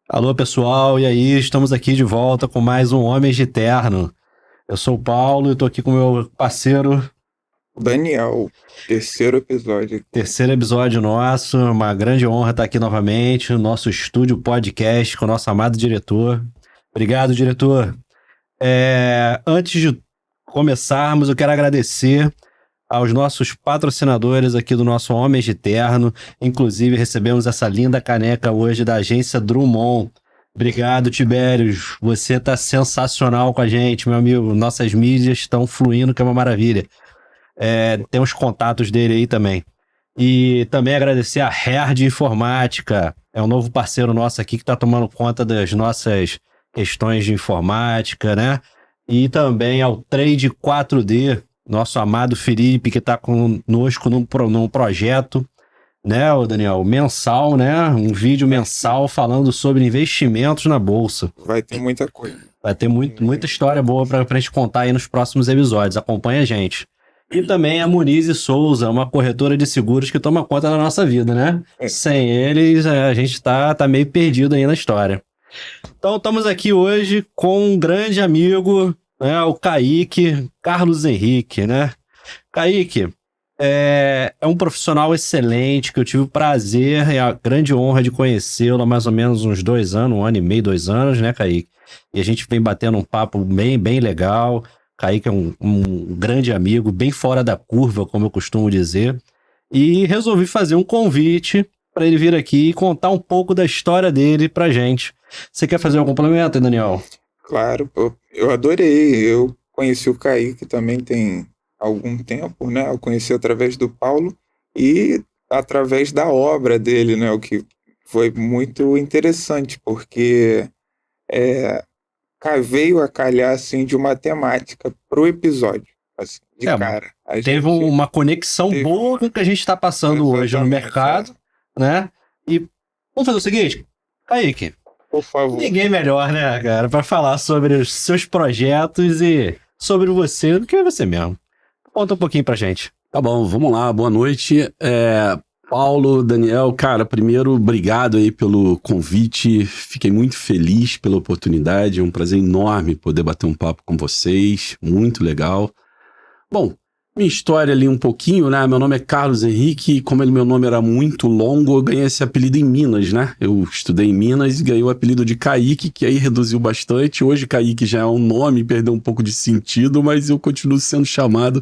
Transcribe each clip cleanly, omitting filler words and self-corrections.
Alô, pessoal, e aí? Estamos aqui de volta com mais um Homens de Terno. Eu sou o Paulo e estou aqui com o meu parceiro, Daniel, terceiro episódio aqui. terceiro episódio nosso. Uma grande honra estar aqui novamente no nosso estúdio podcast com o nosso amado diretor. Obrigado, diretor. Antes de começarmos, eu quero agradecer aos nossos patrocinadores aqui do nosso Homens de Terno. Inclusive, recebemos essa linda caneca hoje da agência Drummond. Obrigado, Tibérios. Você tá sensacional com a gente, meu amigo. Nossas mídias estão fluindo, que é uma maravilha. Tem os contatos dele aí também. E também agradecer a Herd Informática. É um novo parceiro nosso aqui que está tomando conta das nossas questões de informática, né? E também ao Trade 4D, nosso amado Felipe, que está conosco num projeto, né, o Daniel, mensal, né? Um vídeo mensal falando sobre investimentos na bolsa. Vai ter muita coisa. Vai ter muita história boa pra gente contar aí nos próximos episódios. Acompanha a gente. E também a Muniz e Souza, uma corretora de seguros que toma conta da nossa vida, né? É. Sem eles, a gente tá meio perdido aí na história. Então, estamos aqui hoje com um grande amigo, né? O Kaique, Carlos Henrique, né? Kaique, é um profissional excelente que eu tive o prazer e a grande honra de conhecê-lo há mais ou menos uns 2 anos, 1 ano e meio, 2 anos, né, Kaique? E a gente vem batendo um papo bem legal. Kaique é um grande amigo, bem fora da curva, como eu costumo dizer. E resolvi fazer um convite para ele vir aqui e contar um pouco da história dele pra gente. Você quer fazer algum complemento, Daniel? Claro, pô, eu adorei. Eu conheci o Kaique também tem algum tempo, né? Eu conheci através do Paulo e através da obra dele, né? O que foi muito interessante, porque veio a calhar assim de uma temática pro episódio, assim, de cara. A Teve gente uma conexão teve boa com o que a gente está passando hoje no exatamente, mercado, né? E vamos fazer o seguinte, Kaique, por favor. ninguém melhor, né, cara, para falar sobre os seus projetos e sobre você do que você mesmo. Conta um pouquinho pra gente. Tá bom, vamos lá, boa noite. Paulo, Daniel, cara, primeiro, obrigado aí pelo convite, fiquei muito feliz pela oportunidade, é um prazer enorme poder bater um papo com vocês, muito legal. Bom, minha história ali um pouquinho, né, meu nome é Carlos Henrique, e como meu nome era muito longo, eu ganhei esse apelido em Minas, né, eu estudei em Minas e ganhei o apelido de Kaique, que aí reduziu bastante, hoje Kaique já é um nome, perdeu um pouco de sentido, mas eu continuo sendo chamado.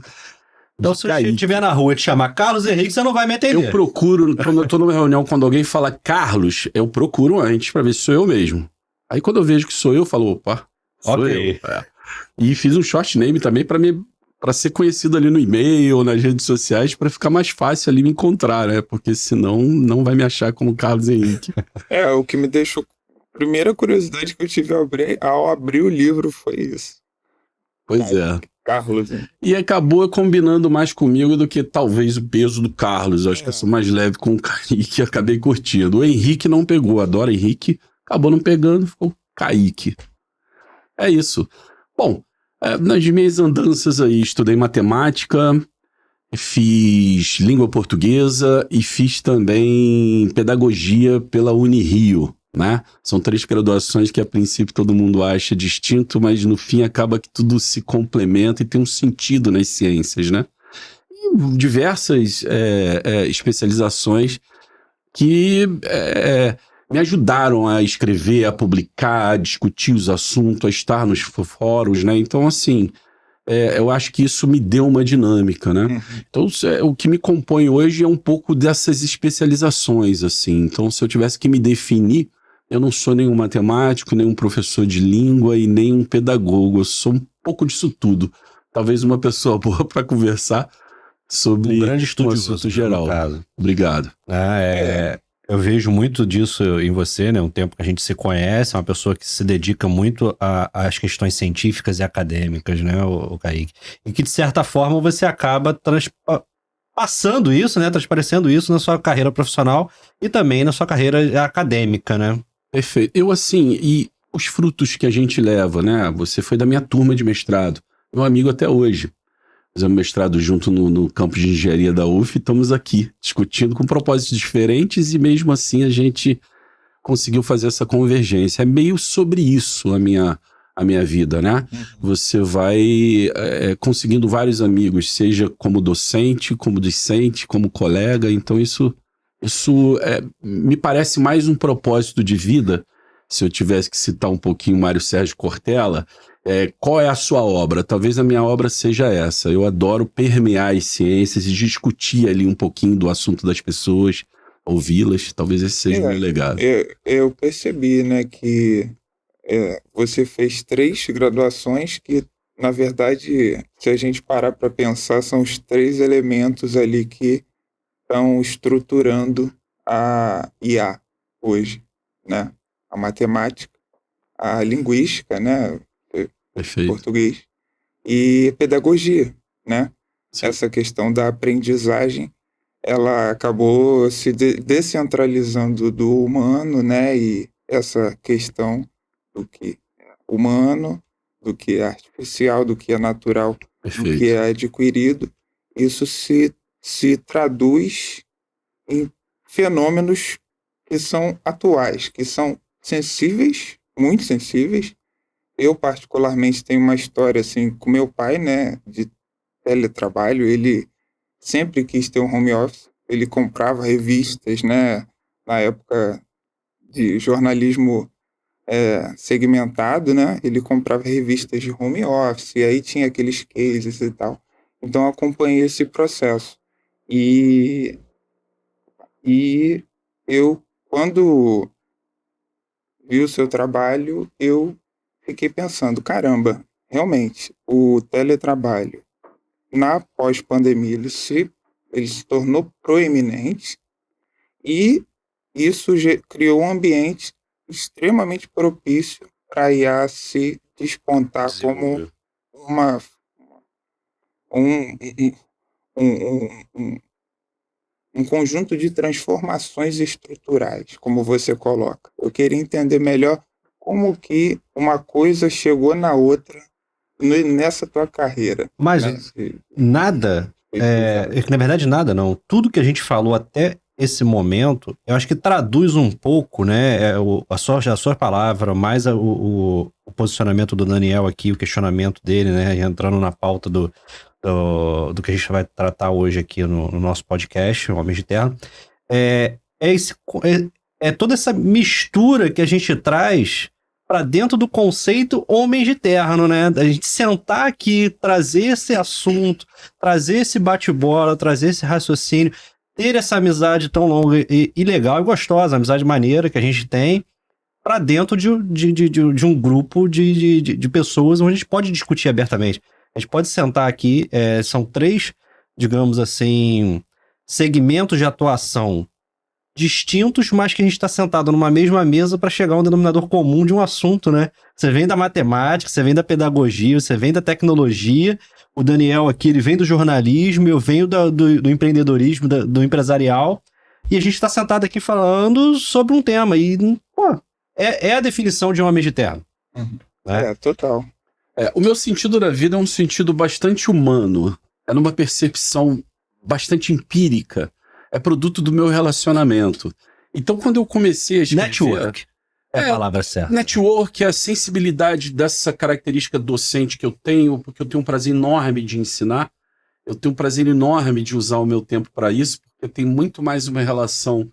Então, se eu estiver na rua e te chamar Carlos Henrique, você não vai me entender. Eu procuro, quando eu tô numa reunião, quando alguém fala Carlos, eu procuro antes pra ver se sou eu mesmo. Aí quando eu vejo que sou eu falo, opa, sou Ok. eu. E fiz um short name também pra ser conhecido ali no e-mail, nas redes sociais, pra ficar mais fácil ali me encontrar, né? Porque senão não vai me achar como Carlos Henrique. O que me deixou. Primeira curiosidade que eu tive ao abrir o livro foi isso. Pois é. Carlos, hein? E acabou combinando mais comigo do que talvez o peso do Carlos. Eu acho que eu sou mais leve com o Kaique e acabei curtindo. O Henrique não pegou, adoro Henrique. Acabou não pegando, ficou Kaique. É isso. Bom, nas minhas andanças aí, estudei matemática, fiz língua portuguesa e fiz também pedagogia pela Unirio, né? São 3 graduações que a princípio todo mundo acha distinto, mas no fim acaba que tudo se complementa e tem um sentido nas ciências, né? E diversas especializações que me ajudaram a escrever, a publicar, a discutir os assuntos, a estar nos fóruns, né? Então, assim, eu acho que isso me deu uma dinâmica, né? Então, o que me compõe hoje é um pouco dessas especializações, assim. Então, se eu tivesse que me definir, eu não sou nenhum matemático, nenhum professor de língua e nem um pedagogo. Eu sou um pouco disso tudo. Talvez uma pessoa boa para conversar sobre Um grande um estudioso, assunto geral. no caso. Obrigado. Eu vejo muito disso em você, né? Um tempo que a gente se conhece, é uma pessoa que se dedica muito às questões científicas e acadêmicas, né, o Kaique? E que, de certa forma, você acaba passando isso, né? Transparecendo isso na sua carreira profissional e também na sua carreira acadêmica, né? Perfeito. Eu, assim, e os frutos que a gente leva, né? Você foi da minha turma de mestrado, meu amigo até hoje. Fizemos mestrado junto no campus de engenharia da UF e estamos aqui discutindo com propósitos diferentes e mesmo assim a gente conseguiu fazer essa convergência. É meio sobre isso a minha vida, né? Você vai conseguindo vários amigos, seja como docente, como discente, como colega. Então isso me parece mais um propósito de vida. Se eu tivesse que citar um pouquinho Mário Sérgio Cortella, qual é a sua obra? Talvez a minha obra seja essa. Eu adoro permear as ciências e discutir ali um pouquinho do assunto das pessoas, ouvi-las. Talvez esse seja o meu legado. Eu percebi, né, que você fez 3 graduações que, na verdade, se a gente parar para pensar, são os 3 elementos ali que estão estruturando a IA hoje, né? A matemática, a linguística, né? Perfeito. Português, e pedagogia, né? Sim. Essa questão da aprendizagem, ela acabou se descentralizando do humano, né? E essa questão do que é humano, do que é artificial, do que é natural, do que é adquirido, isso se traduz em fenômenos que são atuais, que são sensíveis, muito sensíveis. Eu, particularmente, tenho uma história assim com meu pai, né, de teletrabalho. Ele sempre quis ter um home office, ele comprava revistas, né, na época de jornalismo segmentado, né, ele comprava revistas de home office, e aí tinha aqueles cases e tal. Então, eu acompanhei esse processo. E eu, quando vi o seu trabalho, eu fiquei pensando, caramba, realmente, o teletrabalho na pós-pandemia ele se tornou proeminente e isso criou um ambiente extremamente propício para a IA se despontar como uma, um, um, um conjunto de transformações estruturais, como você coloca. Eu queria entender melhor como que uma coisa chegou na outra nessa tua carreira. Mas né? nada, na verdade nada não. Tudo que a gente falou até esse momento, eu acho que traduz um pouco, né, a sua palavra, mais o posicionamento do Daniel aqui, o questionamento dele, né, entrando na pauta do que a gente vai tratar hoje aqui no nosso podcast, Homens de Terra, toda essa mistura que a gente traz para dentro do conceito Homens de Terra, né? A gente sentar aqui, trazer esse assunto, trazer esse bate-bola, trazer esse raciocínio, ter essa amizade tão longa e legal e gostosa, amizade maneira que a gente tem, para dentro de um grupo de pessoas onde a gente pode discutir abertamente. A gente pode sentar aqui, são 3, digamos assim, segmentos de atuação distintos, mas que a gente está sentado numa mesma mesa para chegar a um denominador comum de um assunto, né? Você vem da matemática, você vem da pedagogia, você vem da tecnologia, o Daniel aqui, ele vem do jornalismo, eu venho do empreendedorismo, do empresarial, e a gente está sentado aqui falando sobre um tema, e, pô, é a definição de um homem de terra. Né? Total. O meu sentido da vida é um sentido bastante humano, é numa percepção bastante empírica, é produto do meu relacionamento. Então, quando eu comecei a escrever... Network é a palavra certa. Network é a sensibilidade dessa característica docente que eu tenho, porque eu tenho um prazer enorme de ensinar, eu tenho um prazer enorme de usar o meu tempo para isso, porque eu tenho muito mais uma relação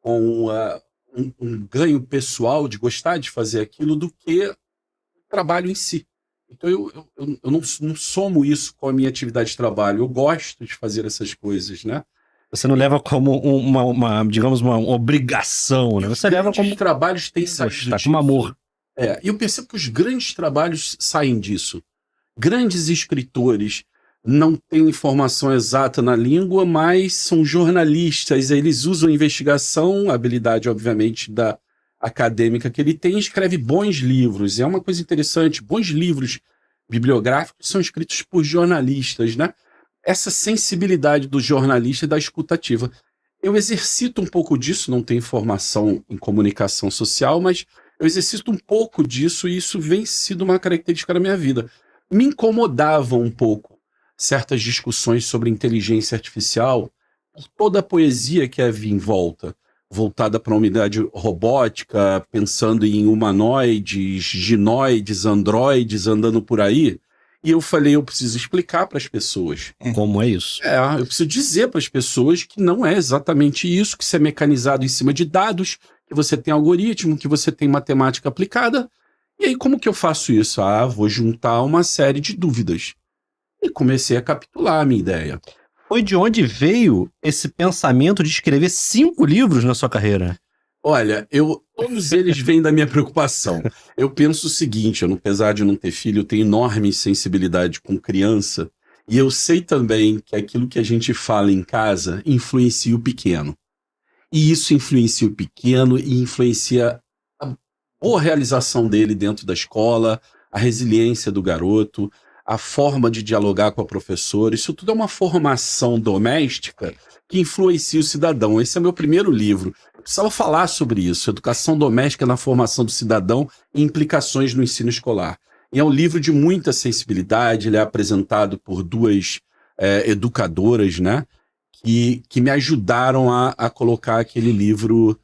com um ganho pessoal de gostar de fazer aquilo do que o trabalho em si. Então, eu não somo isso com a minha atividade de trabalho, eu gosto de fazer essas coisas, né? Você não leva como digamos, uma obrigação, né? Você leva como... Os trabalhos têm saído disso. Com amor. E eu percebo que os grandes trabalhos saem disso. Grandes escritores não têm informação exata na língua, mas são jornalistas, eles usam investigação, a habilidade, obviamente, da acadêmica que ele tem, e escreve bons livros. É uma coisa interessante, bons livros bibliográficos são escritos por jornalistas, né? Essa sensibilidade do jornalista e da escutativa. Eu exercito um pouco disso, não tenho formação em comunicação social, mas eu exercito um pouco disso e isso vem sido uma característica da minha vida. Me incomodava um pouco certas discussões sobre inteligência artificial por toda a poesia que havia em volta, voltada para uma unidade robótica, pensando em humanoides, ginoides, androides andando por aí. E eu falei, eu preciso explicar para as pessoas. Como é isso? Eu preciso dizer para as pessoas que não é exatamente isso, que isso é mecanizado em cima de dados, que você tem algoritmo, que você tem matemática aplicada. E aí, como que eu faço isso? Vou juntar uma série de dúvidas. E comecei a capitular a minha ideia. Foi de onde veio esse pensamento de escrever 5 livros na sua carreira? Olha, todos eles vêm da minha preocupação. Eu penso o seguinte, apesar de não ter filho, eu tenho enorme sensibilidade com criança, e eu sei também que aquilo que a gente fala em casa influencia o pequeno. E isso influencia o pequeno e influencia a boa realização dele dentro da escola, a resiliência do garoto, a forma de dialogar com a professora. Isso tudo é uma formação doméstica que influencia o cidadão. Esse é meu primeiro livro. Eu precisava falar sobre isso, educação doméstica na formação do cidadão e implicações no ensino escolar. E é um livro de muita sensibilidade, ele é apresentado por 2 educadoras, né, que me ajudaram a colocar aquele livro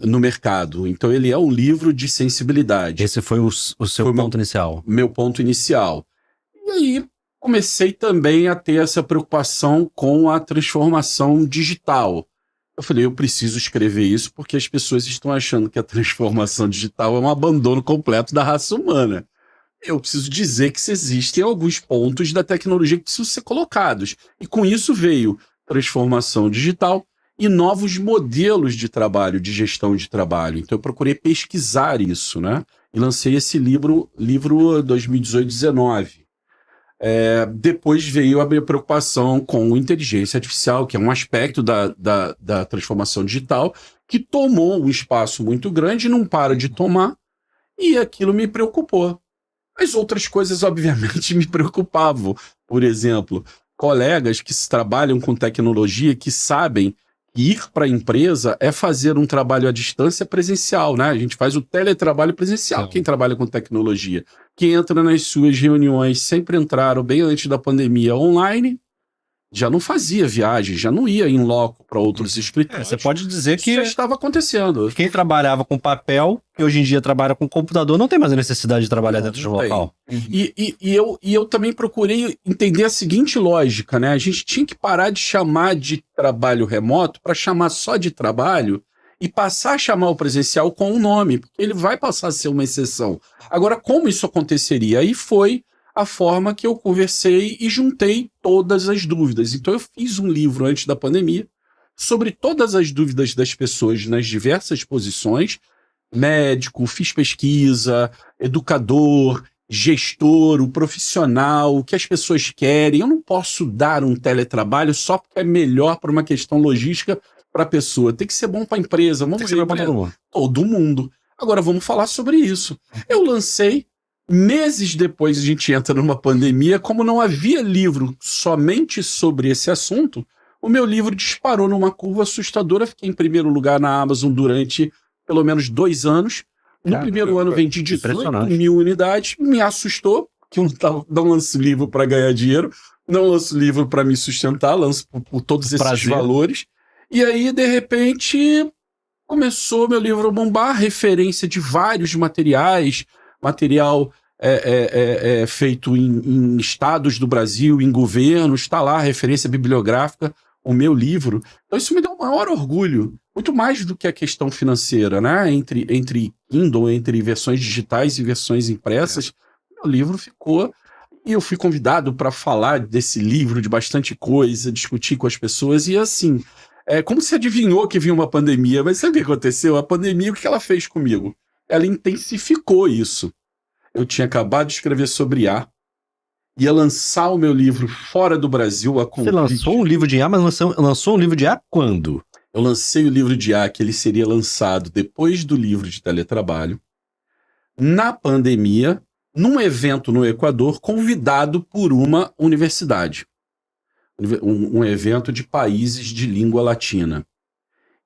no mercado. Então ele é um livro de sensibilidade. Esse foi o seu ponto inicial. Meu ponto inicial. E aí comecei também a ter essa preocupação com a transformação digital. Eu falei, eu preciso escrever isso porque as pessoas estão achando que a transformação digital é um abandono completo da raça humana. Eu preciso dizer que existem alguns pontos da tecnologia que precisam ser colocados. E com isso veio transformação digital e novos modelos de trabalho, de gestão de trabalho. Então eu procurei pesquisar isso, né? E lancei esse livro 2018-19. Depois veio a minha preocupação com inteligência artificial, que é um aspecto da transformação digital, que tomou um espaço muito grande, não para de tomar, e aquilo me preocupou. As outras coisas, obviamente, me preocupavam. Por exemplo, colegas que trabalham com tecnologia, que sabem que ir para a empresa é fazer um trabalho à distância presencial, né? A gente faz o teletrabalho presencial. Sim. Quem trabalha com tecnologia, que entra nas suas reuniões, sempre entraram bem antes da pandemia online, já não fazia viagem, já não ia em loco para outros escritórios. Você pode dizer Isso que já estava acontecendo. quem trabalhava com papel, que hoje em dia trabalha com computador, não tem mais a necessidade de trabalhar dentro de um local. E eu também procurei entender a seguinte lógica, né? A gente tinha que parar de chamar de trabalho remoto para chamar só de trabalho e passar a chamar o presencial com um nome, porque ele vai passar a ser uma exceção. Agora, como isso aconteceria? Aí foi a forma que eu conversei e juntei todas as dúvidas. Então eu fiz um livro antes da pandemia sobre todas as dúvidas das pessoas nas diversas posições, médico, fiz pesquisa, educador, gestor, o profissional, o que as pessoas querem. Eu não posso dar um teletrabalho só porque é melhor para uma questão logística para a pessoa. Tem que ser bom para a empresa. Vamos Tem que ser bom para todo mundo. Todo mundo. Agora vamos falar sobre isso. Eu lancei, meses depois a gente entra numa pandemia, como não havia livro somente sobre esse assunto, o meu livro disparou numa curva assustadora. Fiquei em primeiro lugar na Amazon durante pelo menos 2 anos. No primeiro ano vendi 18 mil unidades, me assustou, que eu não lanço livro para ganhar dinheiro, não lanço livro para me sustentar, lanço por todos esses valores. E aí, de repente, começou meu livro a bombar, referência de vários materiais, material feito em estados do Brasil, em governos, está lá, referência bibliográfica, o meu livro. Então isso me deu um maior orgulho, muito mais do que a questão financeira, né? Entre Kindle, entre versões digitais e versões impressas, meu livro ficou... E eu fui convidado para falar desse livro, de bastante coisa, discutir com as pessoas, e assim... como se adivinhou que vinha uma pandemia, mas sabe o que aconteceu? A pandemia, o que ela fez comigo? Ela intensificou isso. Eu tinha acabado de escrever sobre IA, ia lançar o meu livro fora do Brasil. Você lançou um livro de IA, mas lançou um livro de IA quando? Eu lancei o livro de IA, que ele seria lançado depois do livro de teletrabalho, na pandemia, num evento no Equador, convidado por uma universidade. Um evento de países de língua latina.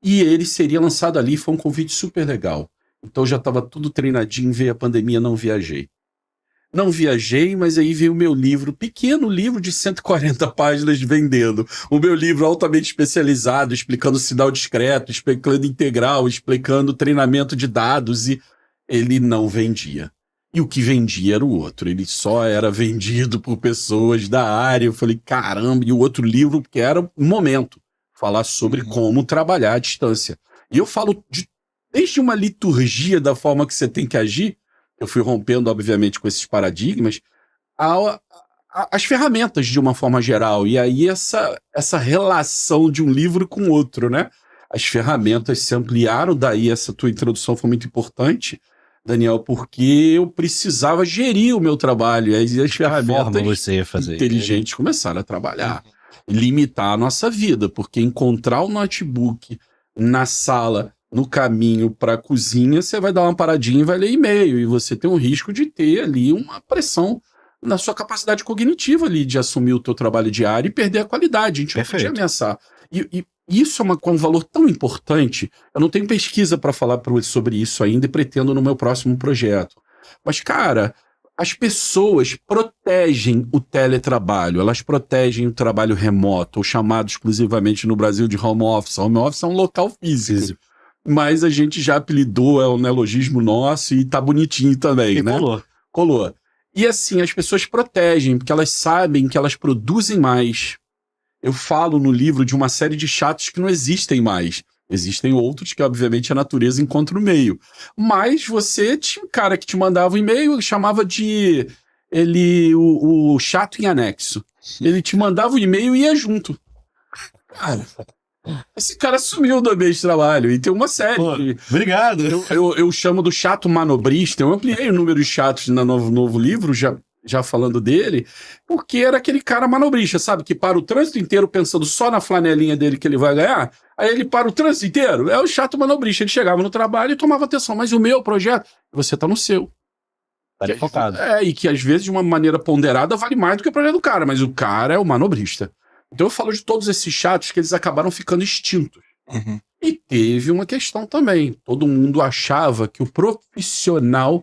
E ele seria lançado ali, foi um convite super legal. Então já estava tudo treinadinho, veio a pandemia, não viajei. Não viajei, mas aí veio o meu livro, pequeno livro de 140 páginas vendendo. O meu livro altamente especializado, explicando sinal discreto, explicando integral, explicando treinamento de dados, e ele não vendia. E o que vendia era o outro. Ele só era vendido por pessoas da área. Eu falei, caramba, e o outro livro, que era um momento, falar sobre como trabalhar à distância. E eu falo desde uma liturgia da forma que você tem que agir. Eu fui rompendo, obviamente, com esses paradigmas, as ferramentas de uma forma geral. E aí essa relação de um livro com o outro, né? As ferramentas se ampliaram, daí essa tua introdução foi muito importante, Daniel, porque eu precisava gerir o meu trabalho. E as ferramentas você ia fazer inteligentes começaram a trabalhar. Limitar a nossa vida, porque encontrar o notebook na sala, no caminho para a cozinha, você vai dar uma paradinha e vai ler e-mail, e você tem um risco de ter ali uma pressão na sua capacidade cognitiva ali, de assumir o teu trabalho diário e perder a qualidade. A gente não podia ameaçar. E isso é um valor tão importante. Eu não tenho pesquisa para falar sobre isso ainda e pretendo no meu próximo projeto. Mas, cara, as pessoas protegem o teletrabalho, elas protegem o trabalho remoto, ou chamado exclusivamente no Brasil de home office. Home office é um local físico. Mas a gente já apelidou, é um neologismo nosso e tá bonitinho também, e né? Colou. E assim, as pessoas protegem, porque elas sabem que elas produzem mais. Eu falo no livro de uma série de chatos que não existem mais. Existem outros que, obviamente, a natureza encontra o meio. Mas você tinha um cara que te mandava um e-mail, chamava de o chato em anexo. Ele te mandava um e-mail e ia junto. Cara, esse cara sumiu do ambiente de trabalho. E tem uma série. Pô, obrigado. Eu chamo do chato manobrista. Eu ampliei o número de chatos no novo livro, já falando dele, porque era aquele cara manobrista, sabe? Que para o trânsito inteiro pensando só na flanelinha dele que ele vai ganhar. Aí ele para o trânsito inteiro. É o chato manobrista. Ele chegava no trabalho e tomava atenção. Mas o meu projeto, você tá no seu. Tá focado. E que às vezes de uma maneira ponderada vale mais do que o projeto do cara. Mas o cara é o manobrista. Então eu falo de todos esses chatos que eles acabaram ficando extintos. E teve uma questão também. Todo mundo achava que o profissional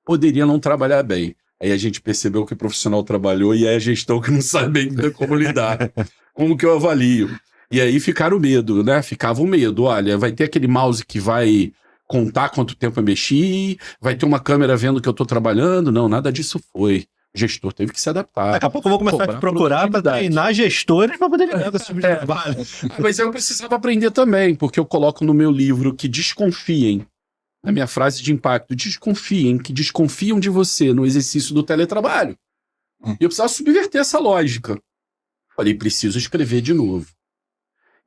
poderia não trabalhar bem. Aí a gente percebeu que o profissional trabalhou e é a gestão que não sabe bem como lidar. Como que eu avalio? E aí ficaram o medo, né? Ficava o medo. Olha, vai ter aquele mouse que vai contar quanto tempo eu mexi, vai ter uma câmera vendo que eu tô trabalhando. Não, nada disso foi. O gestor teve que se adaptar. Daqui a pouco eu vou começar a te procurar para treinar gestores para poder lidar com esse tipo de trabalho. Mas eu precisava aprender também, porque eu coloco no meu livro que desconfiem, na minha frase de impacto, desconfiem, que desconfiam de você no exercício do teletrabalho. E eu precisava subverter essa lógica. Falei, preciso escrever de novo.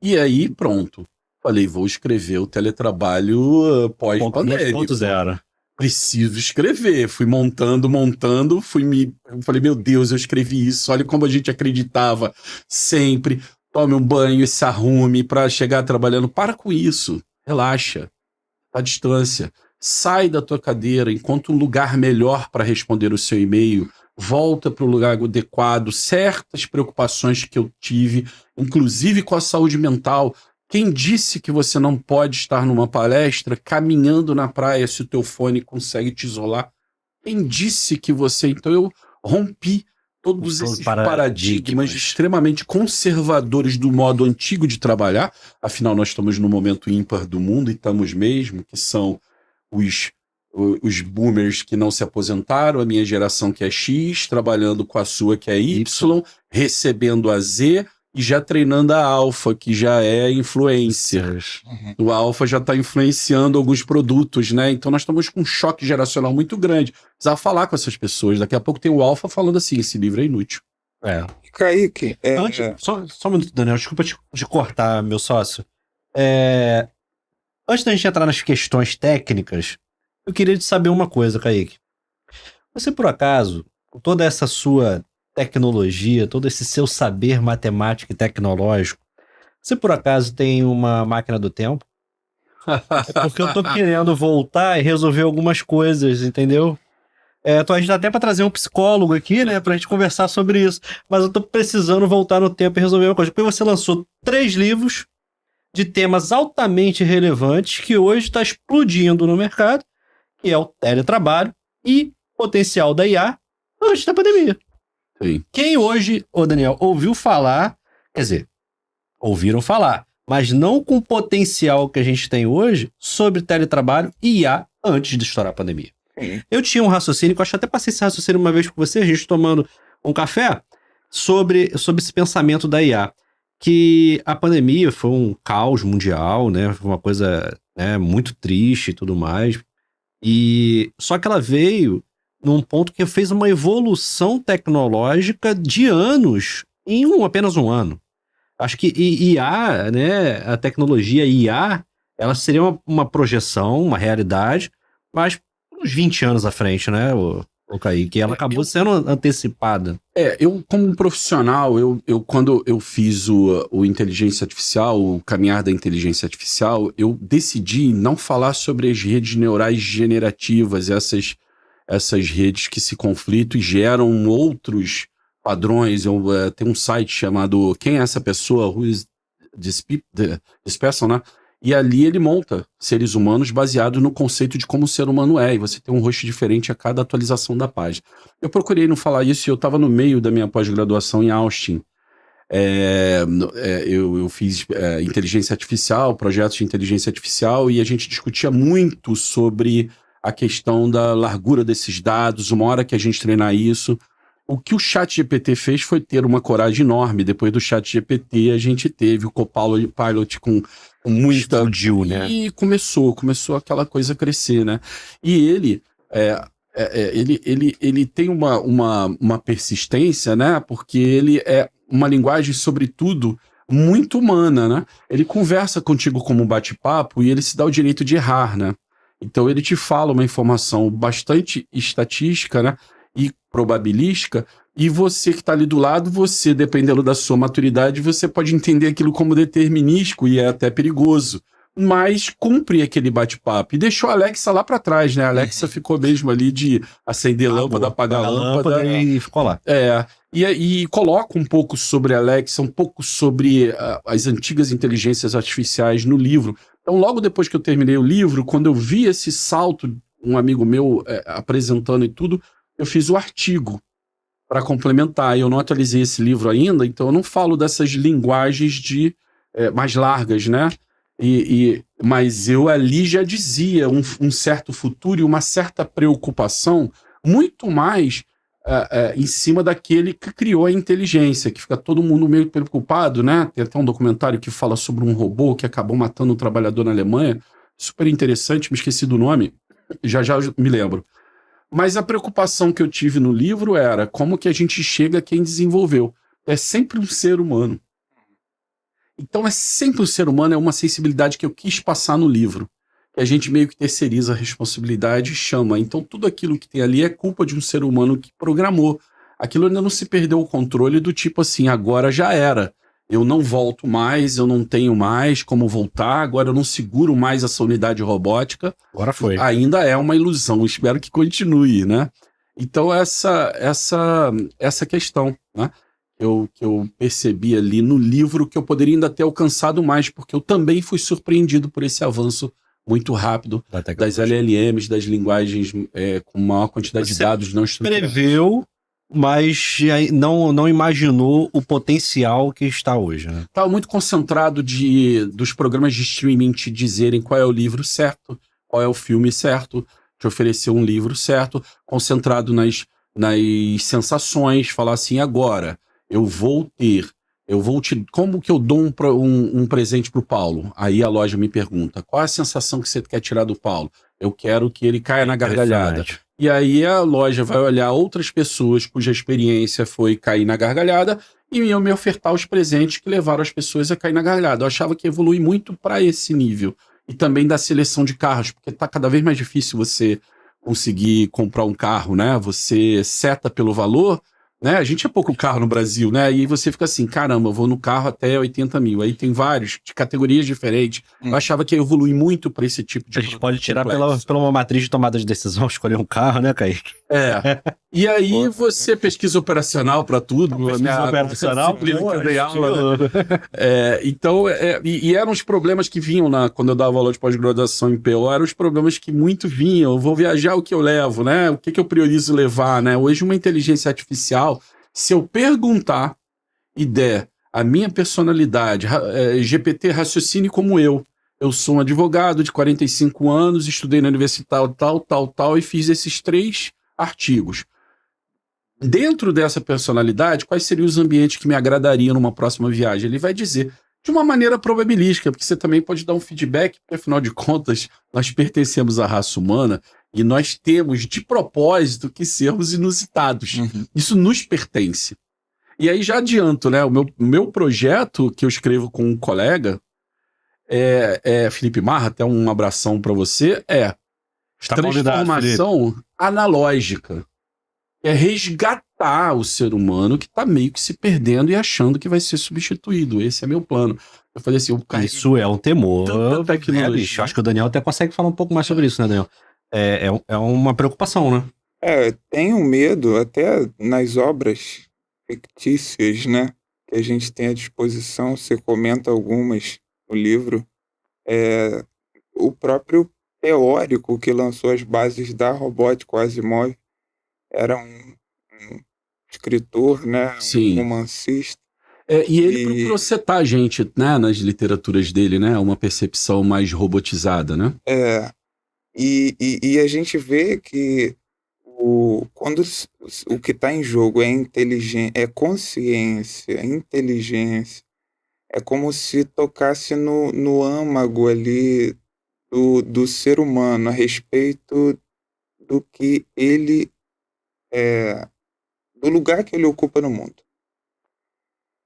E aí, pronto. Falei, vou escrever o teletrabalho pós-pandêmico. 2.0. Preciso escrever. Fui montando, eu falei, meu Deus, eu escrevi isso. Olha como a gente acreditava sempre. Tome um banho e se arrume para chegar trabalhando. Para com isso. Relaxa. À distância. Sai da tua cadeira, encontra um lugar melhor para responder o seu e-mail. Volta para o lugar adequado. Certas preocupações que eu tive, inclusive com a saúde mental. Quem disse que você não pode estar numa palestra caminhando na praia se o teu fone consegue te isolar? Quem disse que você... Então eu rompi todos esses paradigmas extremamente conservadores do modo antigo de trabalhar. Afinal, nós estamos no momento ímpar do mundo, e estamos mesmo, que são os boomers que não se aposentaram, a minha geração que é X, trabalhando com a sua que é Y, recebendo a Z, e já treinando a alfa, que já é influencer. O alfa já está influenciando alguns produtos, né? Então nós estamos com um choque geracional muito grande. Precisava falar com essas pessoas. Daqui a pouco tem o alfa falando assim, esse livro é inútil. Kaique, só um minuto, Daniel, desculpa te cortar, meu sócio. Antes da gente entrar nas questões técnicas, eu queria te saber uma coisa, Kaique. Você, por acaso, com toda essa sua tecnologia, todo esse seu saber matemático e tecnológico, você por acaso tem uma máquina do tempo? É porque eu tô querendo voltar e resolver algumas coisas, entendeu? A gente dá até pra trazer um psicólogo aqui, né, pra gente conversar sobre isso, mas eu tô precisando voltar no tempo e resolver uma coisa. Porque você lançou 3 livros de temas altamente relevantes que hoje está explodindo no mercado, que é o teletrabalho e potencial da IA, antes da pandemia. Sim. Quem hoje, Daniel, ouviu falar, quer dizer, ouviram falar, mas não com o potencial que a gente tem hoje sobre teletrabalho e IA antes de estourar a pandemia. Sim. Eu tinha um raciocínio, que eu acho que até passei esse raciocínio uma vez com você, a gente tomando um café, sobre esse pensamento da IA. Que a pandemia foi um caos mundial, né? Foi uma coisa, né, muito triste e tudo mais. E só que ela veio num ponto que fez uma evolução tecnológica de anos em apenas um ano. Acho que IA, né, a tecnologia IA, ela seria uma projeção, uma realidade, mas uns 20 anos à frente, né, o Kaique? Ela acabou sendo antecipada. Eu como um profissional, quando eu fiz o Inteligência Artificial, o caminhar da Inteligência Artificial, eu decidi não falar sobre as redes neurais generativas, essas redes que se conflitam e geram outros padrões. Tem um site chamado Quem é essa pessoa? Who is this person, né? E ali ele monta seres humanos baseado no conceito de como o ser humano é. E você tem um rosto diferente a cada atualização da página. Eu procurei não falar isso e eu estava no meio da minha pós-graduação em Austin. Eu fiz inteligência artificial, projetos de inteligência artificial, e a gente discutia muito sobre a questão da largura desses dados, uma hora que a gente treinar isso. O que o ChatGPT fez foi ter uma coragem enorme. Depois do ChatGPT, a gente teve o Copilot com muita... Explodiu, né? E começou aquela coisa a crescer, né? E ele tem uma persistência, né? Porque ele é uma linguagem, sobretudo, muito humana, né? Ele conversa contigo como um bate-papo e ele se dá o direito de errar, né? Então ele te fala uma informação bastante estatística, né? E probabilística, e você que está ali do lado, você, dependendo da sua maturidade, você pode entender aquilo como determinístico e é até perigoso, mas cumpre aquele bate-papo. E deixou a Alexa lá para trás, né? A Alexa ficou mesmo ali de acender lâmpada, apagar a lâmpada. E ficou lá. E coloca um pouco sobre a Alexa, um pouco sobre as antigas inteligências artificiais no livro. Então, logo depois que eu terminei o livro, quando eu vi esse salto, um amigo meu apresentando e tudo, eu fiz o artigo para complementar. Eu não atualizei esse livro ainda, então eu não falo dessas linguagens mais largas, né? Mas eu ali já dizia um certo futuro e uma certa preocupação, muito mais em cima daquele que criou a inteligência, que fica todo mundo meio preocupado, né? Tem até um documentário que fala sobre um robô que acabou matando um trabalhador na Alemanha, super interessante, me esqueci do nome, já me lembro. Mas a preocupação que eu tive no livro era como que a gente chega a quem desenvolveu. É sempre um ser humano. Então é sempre um ser humano, é uma sensibilidade que eu quis passar no livro. Que a gente meio que terceiriza a responsabilidade e chama. Então tudo aquilo que tem ali é culpa de um ser humano que programou. Aquilo ainda não se perdeu o controle do tipo assim, agora já era. Eu não volto mais, eu não tenho mais como voltar, agora eu não seguro mais essa unidade robótica. Agora foi. Ainda é uma ilusão, espero que continue, né? Então essa questão, né? Que eu percebi ali no livro que eu poderia ainda ter alcançado mais, porque eu também fui surpreendido por esse avanço muito rápido das LLMs, das linguagens com maior quantidade de dados não estruturados. Preveu, mas não imaginou o potencial que está hoje, né? Estava muito concentrado dos programas de streaming te dizerem qual é o livro certo, qual é o filme certo, te oferecer um livro certo, concentrado nas sensações, falar assim, agora, como que eu dou um presente pro Paulo? Aí a loja me pergunta, qual é a sensação que você quer tirar do Paulo? Eu quero que ele caia na gargalhada. E aí a loja vai olhar outras pessoas cuja experiência foi cair na gargalhada e iam me ofertar os presentes que levaram as pessoas a cair na gargalhada. Eu achava que evolui muito para esse nível. E também da seleção de carros, porque tá cada vez mais difícil você conseguir comprar um carro, né? Você seta pelo valor, né? A gente é pouco carro no Brasil, né? E aí você fica assim, caramba, eu vou no carro até 80 mil. Aí tem vários, de categorias diferentes. Eu achava que ia evoluir muito para esse tipo de A gente pode tirar complexo. pela uma matriz de tomada de decisão, escolher um carro, né, Kaique? E aí você pesquisa operacional para tudo. Pesquisa operacional, disciplina que eu dei aula, estilo. Então, e eram os problemas que vinham quando eu dava aula de pós-graduação em PO, eram os problemas que muito vinham. Eu vou viajar, o que eu levo, né? O que eu priorizo levar, né? Hoje, uma inteligência artificial, se eu perguntar e der a minha personalidade, GPT raciocine como eu sou um advogado de 45 anos, estudei na universidade tal, e fiz esses 3 artigos. Dentro dessa personalidade, quais seriam os ambientes que me agradariam numa próxima viagem? Ele vai dizer de uma maneira probabilística, porque você também pode dar um feedback, porque afinal de contas, nós pertencemos à raça humana e nós temos de propósito que sermos inusitados. Isso nos pertence. E aí já adianto, né? O meu projeto que eu escrevo com um colega, Felipe Marra, até um abração para você, Está convidado, transformação analógica. É resgatar o ser humano que tá meio que se perdendo e achando que vai ser substituído. Esse é meu plano. Eu falei assim, isso é um temor. Tanta tecnologia. Bicho. Acho que o Daniel até consegue falar um pouco mais sobre isso, né, Daniel? É uma preocupação, né? Tenho medo, até nas obras fictícias, né, que a gente tem à disposição, você comenta algumas no livro, o próprio teórico que lançou as bases da robótica, o Asimov, era um escritor, né, Sim. um romancista. E ele procurou setar a gente, né, nas literaturas dele, né, uma percepção mais robotizada, né? E a gente vê que quando o que está em jogo é inteligência, é consciência, inteligência, é como se tocasse no âmago ali do ser humano a respeito do que ele do lugar que ele ocupa no mundo.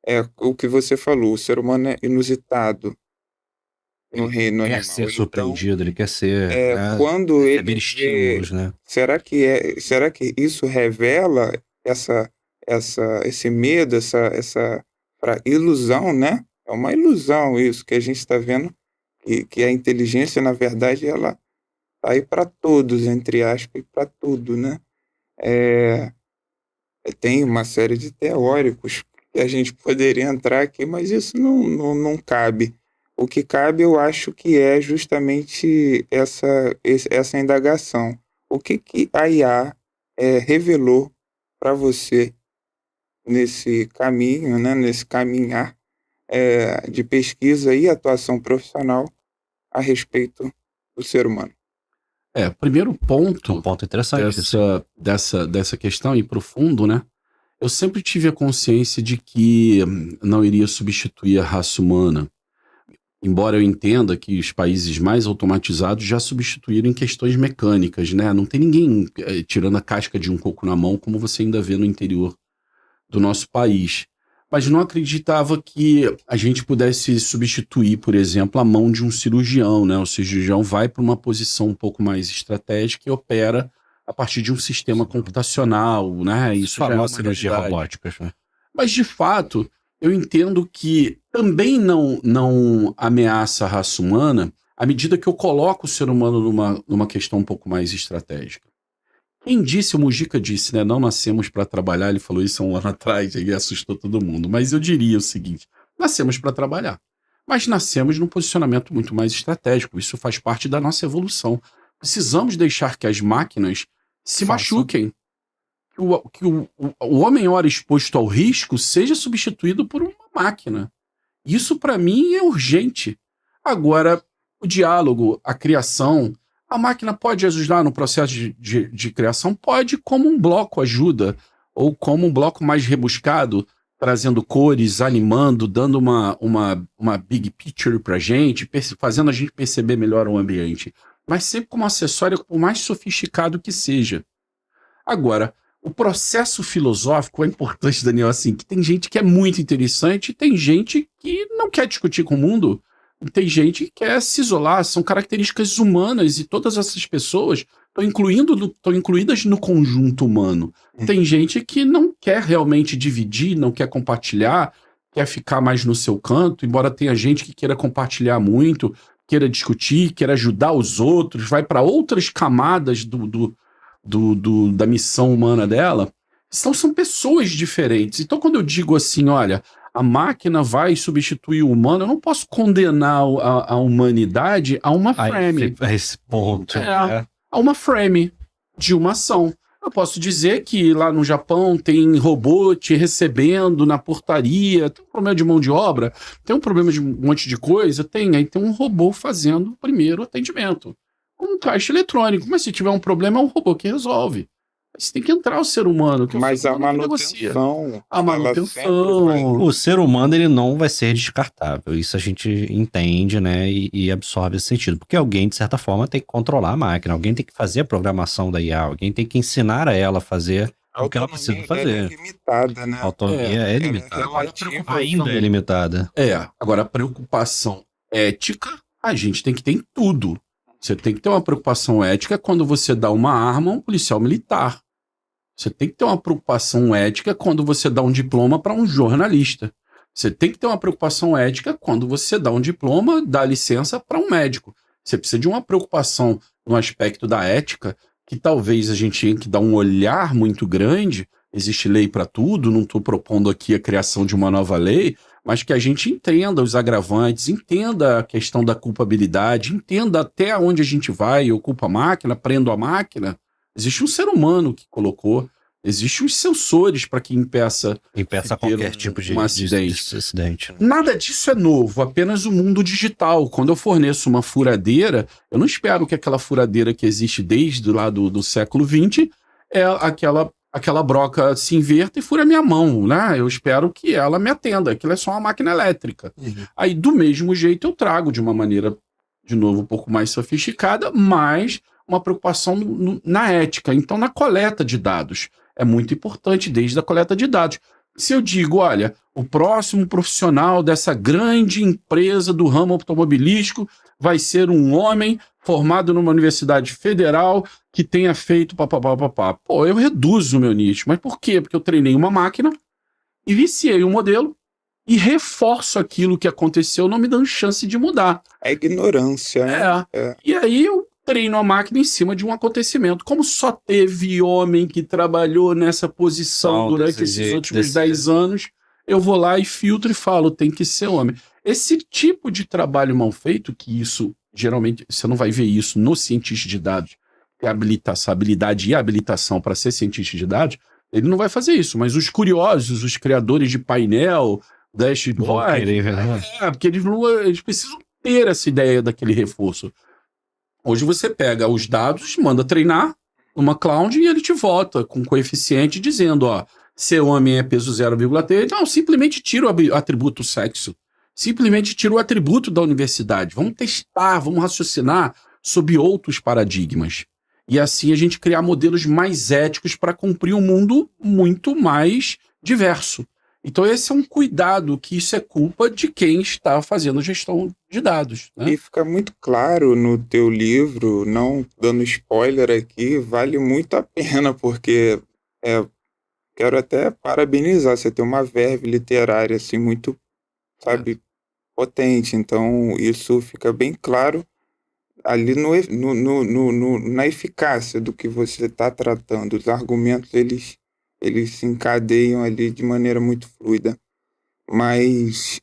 É o que você falou, o ser humano é inusitado no reino animal. Quer ser surpreendido, ele quer ser... quando ele receber estímulos, né? Será que isso revela esse medo, essa ilusão, né? É uma ilusão isso que a gente está vendo, que a inteligência, na verdade, ela está aí para todos, entre aspas, e para tudo, né? Tem uma série de teóricos que a gente poderia entrar aqui, mas isso não cabe. O que cabe, eu acho que é justamente essa indagação. O que a IA revelou para você nesse caminho, né, nesse caminhar de pesquisa e atuação profissional a respeito do ser humano? Primeiro ponto, Um ponto interessante. dessa questão, e profundo, né? Eu sempre tive a consciência de que não iria substituir a raça humana. Embora eu entenda que os países mais automatizados já substituíram em questões mecânicas, né? Não tem ninguém tirando a casca de um coco na mão, como você ainda vê no interior do nosso país. Mas não acreditava que a gente pudesse substituir, por exemplo, a mão de um cirurgião, né? O cirurgião vai para uma posição um pouco mais estratégica e opera a partir de um sistema computacional, né? Isso já é uma cirurgia robótica, né? Mas, de fato, eu entendo que também não ameaça a raça humana à medida que eu coloco o ser humano numa questão um pouco mais estratégica. Quem disse, o Mujica disse, né? Não nascemos para trabalhar, ele falou isso há um ano atrás, e assustou todo mundo. Mas eu diria o seguinte, nascemos para trabalhar, mas nascemos num posicionamento muito mais estratégico, isso faz parte da nossa evolução. Precisamos deixar que as máquinas se machuquem, que o homem, ora exposto ao risco, seja substituído por uma máquina. Isso, para mim, é urgente. Agora, o diálogo, a criação, a máquina pode ajudar no processo de criação? Pode, como um bloco ajuda, ou como um bloco mais rebuscado, trazendo cores, animando, dando uma big picture pra gente, fazendo a gente perceber melhor o ambiente. Mas sempre como acessório, por mais sofisticado que seja. Agora, o processo filosófico é importante, Daniel, assim, que tem gente que é muito interessante e tem gente que não quer discutir com o mundo, Tem gente que quer se isolar, são características humanas e todas essas pessoas estão incluídas no conjunto humano. Tem gente que não quer realmente dividir, não quer compartilhar, quer ficar mais no seu canto, embora tenha gente que queira compartilhar muito, queira discutir, queira ajudar os outros, vai para outras camadas da missão humana dela. São pessoas diferentes. Então, quando eu digo assim, olha, a máquina vai substituir o humano, eu não posso condenar a humanidade a uma frame. A esse ponto. A uma frame de uma ação. Eu posso dizer que lá no Japão tem robô te recebendo na portaria, tem um problema de mão de obra, tem um problema de um monte de coisa, aí tem um robô fazendo o primeiro atendimento. Um caixa eletrônico, mas se tiver um problema é um robô que resolve. Mas tem que entrar o ser humano. Mas a manutenção... A manutenção... O ser humano, ele não vai ser descartável. Isso a gente entende, né? E absorve esse sentido. Porque alguém, de certa forma, tem que controlar a máquina. Alguém tem que fazer a programação da IA. Alguém tem que ensinar a ela a fazer o que ela precisa fazer. É limitada, né? A autonomia é limitada. Ainda é limitada. Agora a preocupação ética, a gente tem que ter em tudo. Você tem que ter uma preocupação ética quando você dá uma arma a um policial militar. Você tem que ter uma preocupação ética quando você dá um diploma para um jornalista. Você tem que ter uma preocupação ética quando você dá um diploma, dá licença para um médico. Você precisa de uma preocupação no aspecto da ética, que talvez a gente tenha que dar um olhar muito grande. Existe lei para tudo, não estou propondo aqui a criação de uma nova lei, mas que a gente entenda os agravantes, entenda a questão da culpabilidade, entenda até onde a gente vai, eu culpo a máquina, prendo a máquina. Existe um ser humano que colocou, existem os sensores para que impeça qualquer tipo de acidente. Nada disso é novo, apenas o mundo digital. Quando eu forneço uma furadeira, eu não espero que aquela furadeira que existe desde lá do século XX é aquela broca se inverta e fura minha mão, né? Eu espero que ela me atenda, aquilo é só uma máquina elétrica. Aí, do mesmo jeito, eu trago de uma maneira, de novo, um pouco mais sofisticada, mas uma preocupação na ética. Então, na coleta de dados. É muito importante desde a coleta de dados. Se eu digo, olha, o próximo profissional dessa grande empresa do ramo automobilístico vai ser um homem formado numa universidade federal que tenha feito papapá. Pô, eu reduzo o meu nicho. Mas por quê? Porque eu treinei uma máquina e viciei um modelo e reforço aquilo que aconteceu, não me dando chance de mudar. É ignorância, né? E aí eu treino a máquina em cima de um acontecimento. Como só teve homem que trabalhou nessa posição durante esses últimos 10 anos, eu vou lá e filtro e falo, tem que ser homem. Esse tipo de trabalho mal feito, que isso, geralmente, você não vai ver isso no cientista de dados, que essa habilidade e habilitação para ser cientista de dados, ele não vai fazer isso. Mas os curiosos, os criadores de painel, dashboard, porque eles precisam ter essa ideia daquele reforço. Hoje você pega os dados, manda treinar numa cloud e ele te volta com coeficiente dizendo, ó, ser homem é peso 0,3. Não, simplesmente tira o atributo sexo. Simplesmente tira o atributo da universidade. Vamos testar, vamos raciocinar sob outros paradigmas. E assim a gente criar modelos mais éticos para cumprir um mundo muito mais diverso. Então esse é um cuidado, que isso é culpa de quem está fazendo gestão de dados, né? E fica muito claro no teu livro, não dando spoiler aqui, vale muito a pena, porque quero até parabenizar, você tem uma verve literária assim muito, sabe, potente. Então isso fica bem claro ali na eficácia do que você está tratando. Os argumentos, eles se encadeiam ali de maneira muito fluida. Mas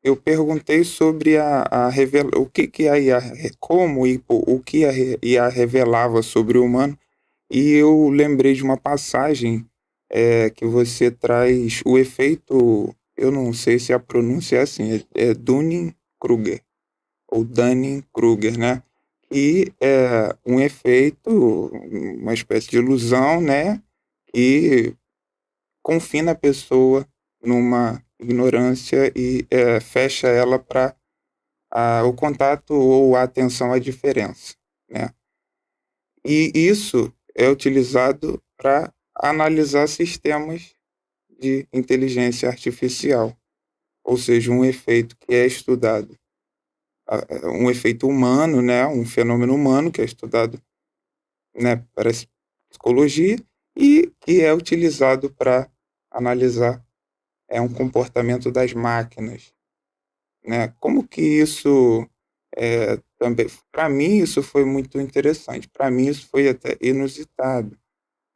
eu perguntei sobre o que a IA, como e o que a IA revelava sobre o humano, e eu lembrei de uma passagem que você traz o efeito, eu não sei se a pronúncia é assim, é Dunning-Kruger, ou Dunning-Kruger, né? E é um efeito, uma espécie de ilusão, né? E confina a pessoa numa ignorância e fecha ela para o contato ou a atenção à diferença, né? E isso é utilizado para analisar sistemas de inteligência artificial, ou seja, um efeito que é estudado um efeito humano, né, um fenômeno humano que é estudado, né, para psicologia e que é utilizado para analisar um comportamento das máquinas, né? Como que isso também, para mim isso foi muito interessante, para mim isso foi até inusitado,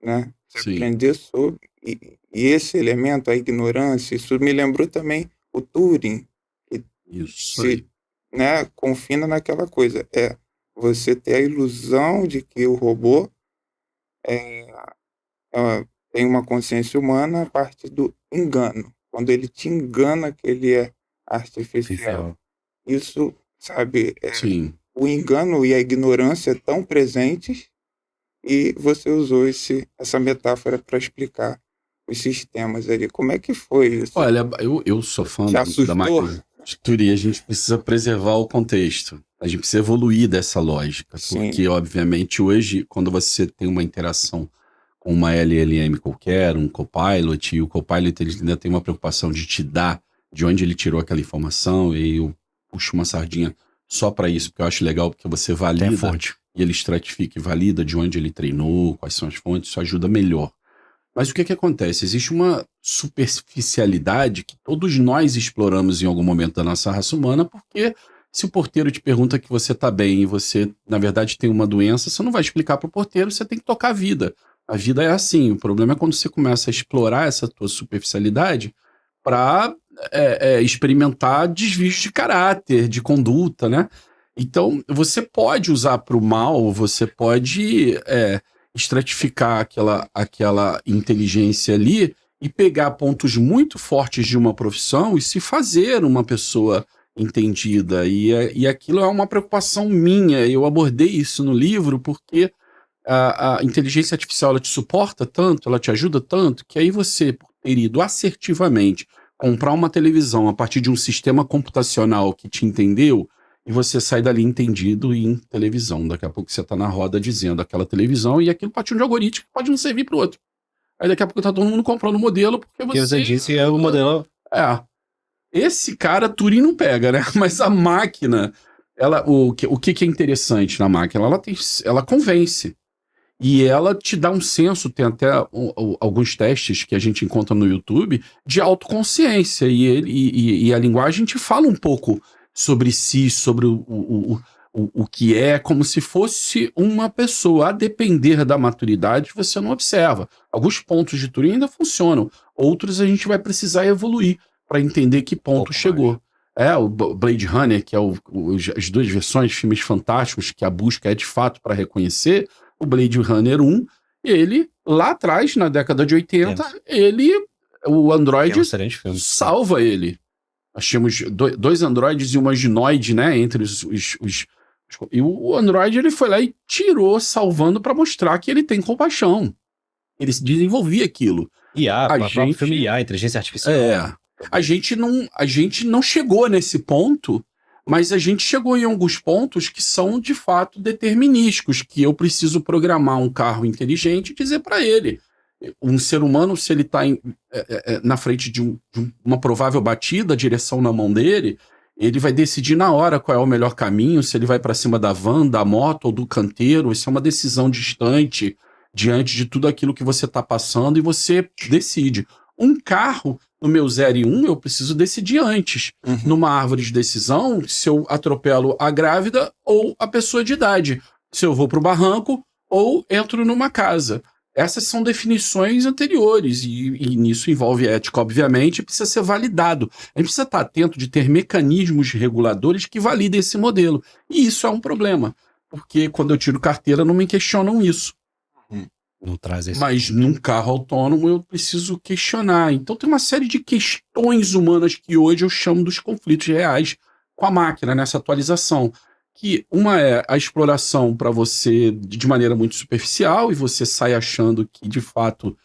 né? Você Sim, aprender sobre e esse elemento, a ignorância, isso me lembrou também o Turing, que isso aí. se, né, confina naquela coisa, você ter a ilusão de que o robô é, tem uma consciência humana a partir do engano, quando ele te engana que ele é artificial. Oficial. Isso, sabe, Sim. o engano e a ignorância tão presentes e você usou essa metáfora para explicar os sistemas ali. Como é que foi isso? Olha, eu sou fã Te da assustou? máquina de Turing. A gente precisa preservar o contexto. A gente precisa evoluir dessa lógica. Sim. Porque, obviamente, hoje, quando você tem uma interação com uma LLM qualquer, um Copilot, e o Copilot ele ainda tem uma preocupação de te dar de onde ele tirou aquela informação, e eu puxo uma sardinha só para isso, porque eu acho legal, porque você Tem a valida fonte. e ele estratifica e valida de onde ele treinou, quais são as fontes, isso ajuda melhor. Mas o que acontece? Existe uma superficialidade que todos nós exploramos em algum momento da nossa raça humana, porque se o porteiro te pergunta que você está bem e você, na verdade, tem uma doença, você não vai explicar para o porteiro, você tem que tocar a vida. A vida é assim. O problema é quando você começa a explorar essa tua superficialidade para experimentar desvios de caráter, de conduta, né? Então, você pode usar para o mal, você pode estratificar aquela inteligência ali e pegar pontos muito fortes de uma profissão e se fazer uma pessoa entendida. E aquilo é uma preocupação minha. Eu abordei isso no livro porque a inteligência artificial ela te suporta tanto, ela te ajuda tanto, que aí você, por ter ido assertivamente comprar uma televisão a partir de um sistema computacional que te entendeu, e você sai dali entendido em televisão. Daqui a pouco você tá na roda dizendo aquela televisão e aquilo partiu de um algoritmo que pode não servir pro outro. Aí daqui a pouco tá todo mundo comprando o modelo porque Que você você... disse é o modelo. Esse cara Turing não pega, né? Mas a máquina, o que é interessante na máquina? Ela convence. E ela te dá um senso, tem até alguns testes que a gente encontra no YouTube, de autoconsciência. E a linguagem te fala um pouco sobre si, sobre o que é, como se fosse uma pessoa. A depender da maturidade, você não observa. Alguns pontos de Turing ainda funcionam, outros a gente vai precisar evoluir para entender que ponto chegou. O Blade Runner, que é as duas versões, filmes fantásticos, que a busca é de fato para reconhecer. O Blade Runner 1, ele, lá atrás, na década de 80, o Android excelente filme. salva ele. Nós tínhamos dois Androids e uma Ginoid, né, entre e o Android, ele foi lá e tirou, salvando para mostrar que ele tem compaixão. Ele desenvolvia aquilo. IA, o próprio filme IA, inteligência artificial. A gente não chegou nesse ponto, mas a gente chegou em alguns pontos que são, de fato, determinísticos, que eu preciso programar um carro inteligente e dizer para ele. Um ser humano, se ele está na frente de uma provável batida, a direção na mão dele, ele vai decidir na hora qual é o melhor caminho, se ele vai para cima da van, da moto ou do canteiro. Isso é uma decisão distante diante de tudo aquilo que você está passando e você decide. Um carro, no meu 0 e 1, eu preciso decidir antes. Numa árvore de decisão, se eu atropelo a grávida ou a pessoa de idade. Se eu vou para o barranco ou entro numa casa. Essas são definições anteriores e nisso envolve ética, obviamente, e precisa ser validado. A gente precisa estar atento de ter mecanismos reguladores que validem esse modelo. E isso é um problema, porque quando eu tiro carteira não me questionam isso. Não traz esse. Mas num carro autônomo eu preciso questionar. Então tem uma série de questões humanas que hoje eu chamo dos conflitos reais com a máquina nessa atualização. Que uma é a exploração para você de maneira muito superficial e você sai achando que de fato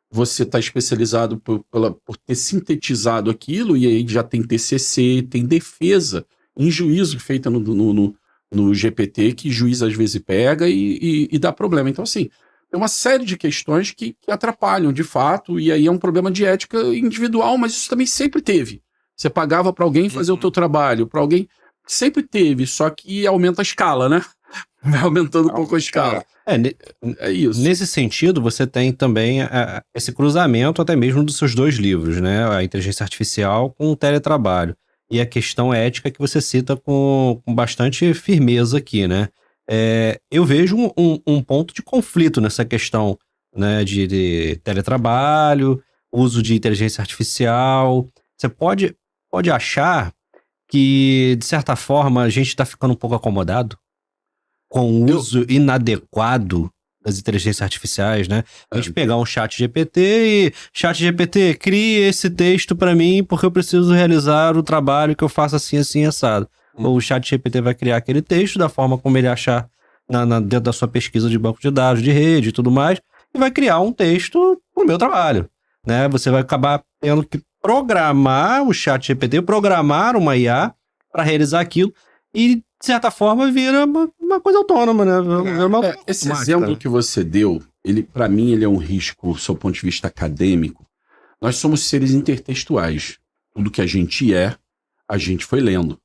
você está especializado por ter sintetizado aquilo, e aí já tem TCC, tem defesa em juízo feita no GPT, que juiz às vezes pega e dá problema. Então assim, tem uma série de questões que atrapalham, de fato, e aí é um problema de ética individual, mas isso também sempre teve. Você pagava para alguém fazer o teu trabalho, para alguém... Sempre teve, só que aumenta a escala, né? Vai aumentando um pouco a escala. É isso. Nesse sentido, você tem também esse cruzamento até mesmo dos seus dois livros, né? A inteligência artificial com o teletrabalho. E a questão ética que você cita com bastante firmeza aqui, né? Eu vejo um ponto de conflito nessa questão, né, de teletrabalho, uso de inteligência artificial. Você pode achar que, de certa forma, a gente está ficando um pouco acomodado com o uso inadequado das inteligências artificiais, né? A gente pegar um chat GPT e... Chat GPT, crie esse texto para mim porque eu preciso realizar o trabalho que eu faço assim, assim, assado. O chat GPT vai criar aquele texto da forma como ele achar dentro da sua pesquisa de banco de dados, de rede e tudo mais, e vai criar um texto pro meu trabalho, né? Você vai acabar tendo que programar o chat GPT, programar uma IA para realizar aquilo e, de certa forma, vira uma coisa autônoma, né? Esse exemplo que você deu, para mim, ele é um risco, do seu ponto de vista acadêmico. Nós somos seres intertextuais. Tudo que a gente foi lendo,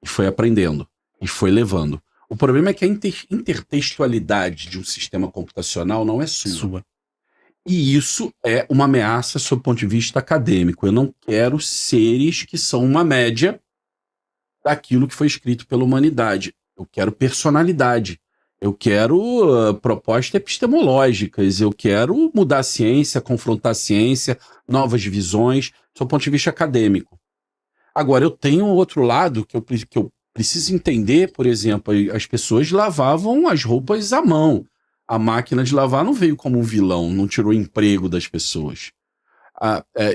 e foi aprendendo, e foi levando. O problema é que a intertextualidade de um sistema computacional não é sua. E isso é uma ameaça sob o ponto de vista acadêmico. Eu não quero seres que são uma média daquilo que foi escrito pela humanidade. Eu quero personalidade. Eu quero propostas epistemológicas. Eu quero mudar a ciência, confrontar a ciência, novas visões, sob o ponto de vista acadêmico. Agora, eu tenho outro lado que eu preciso entender, por exemplo, as pessoas lavavam as roupas à mão. A máquina de lavar não veio como um vilão, não tirou o emprego das pessoas.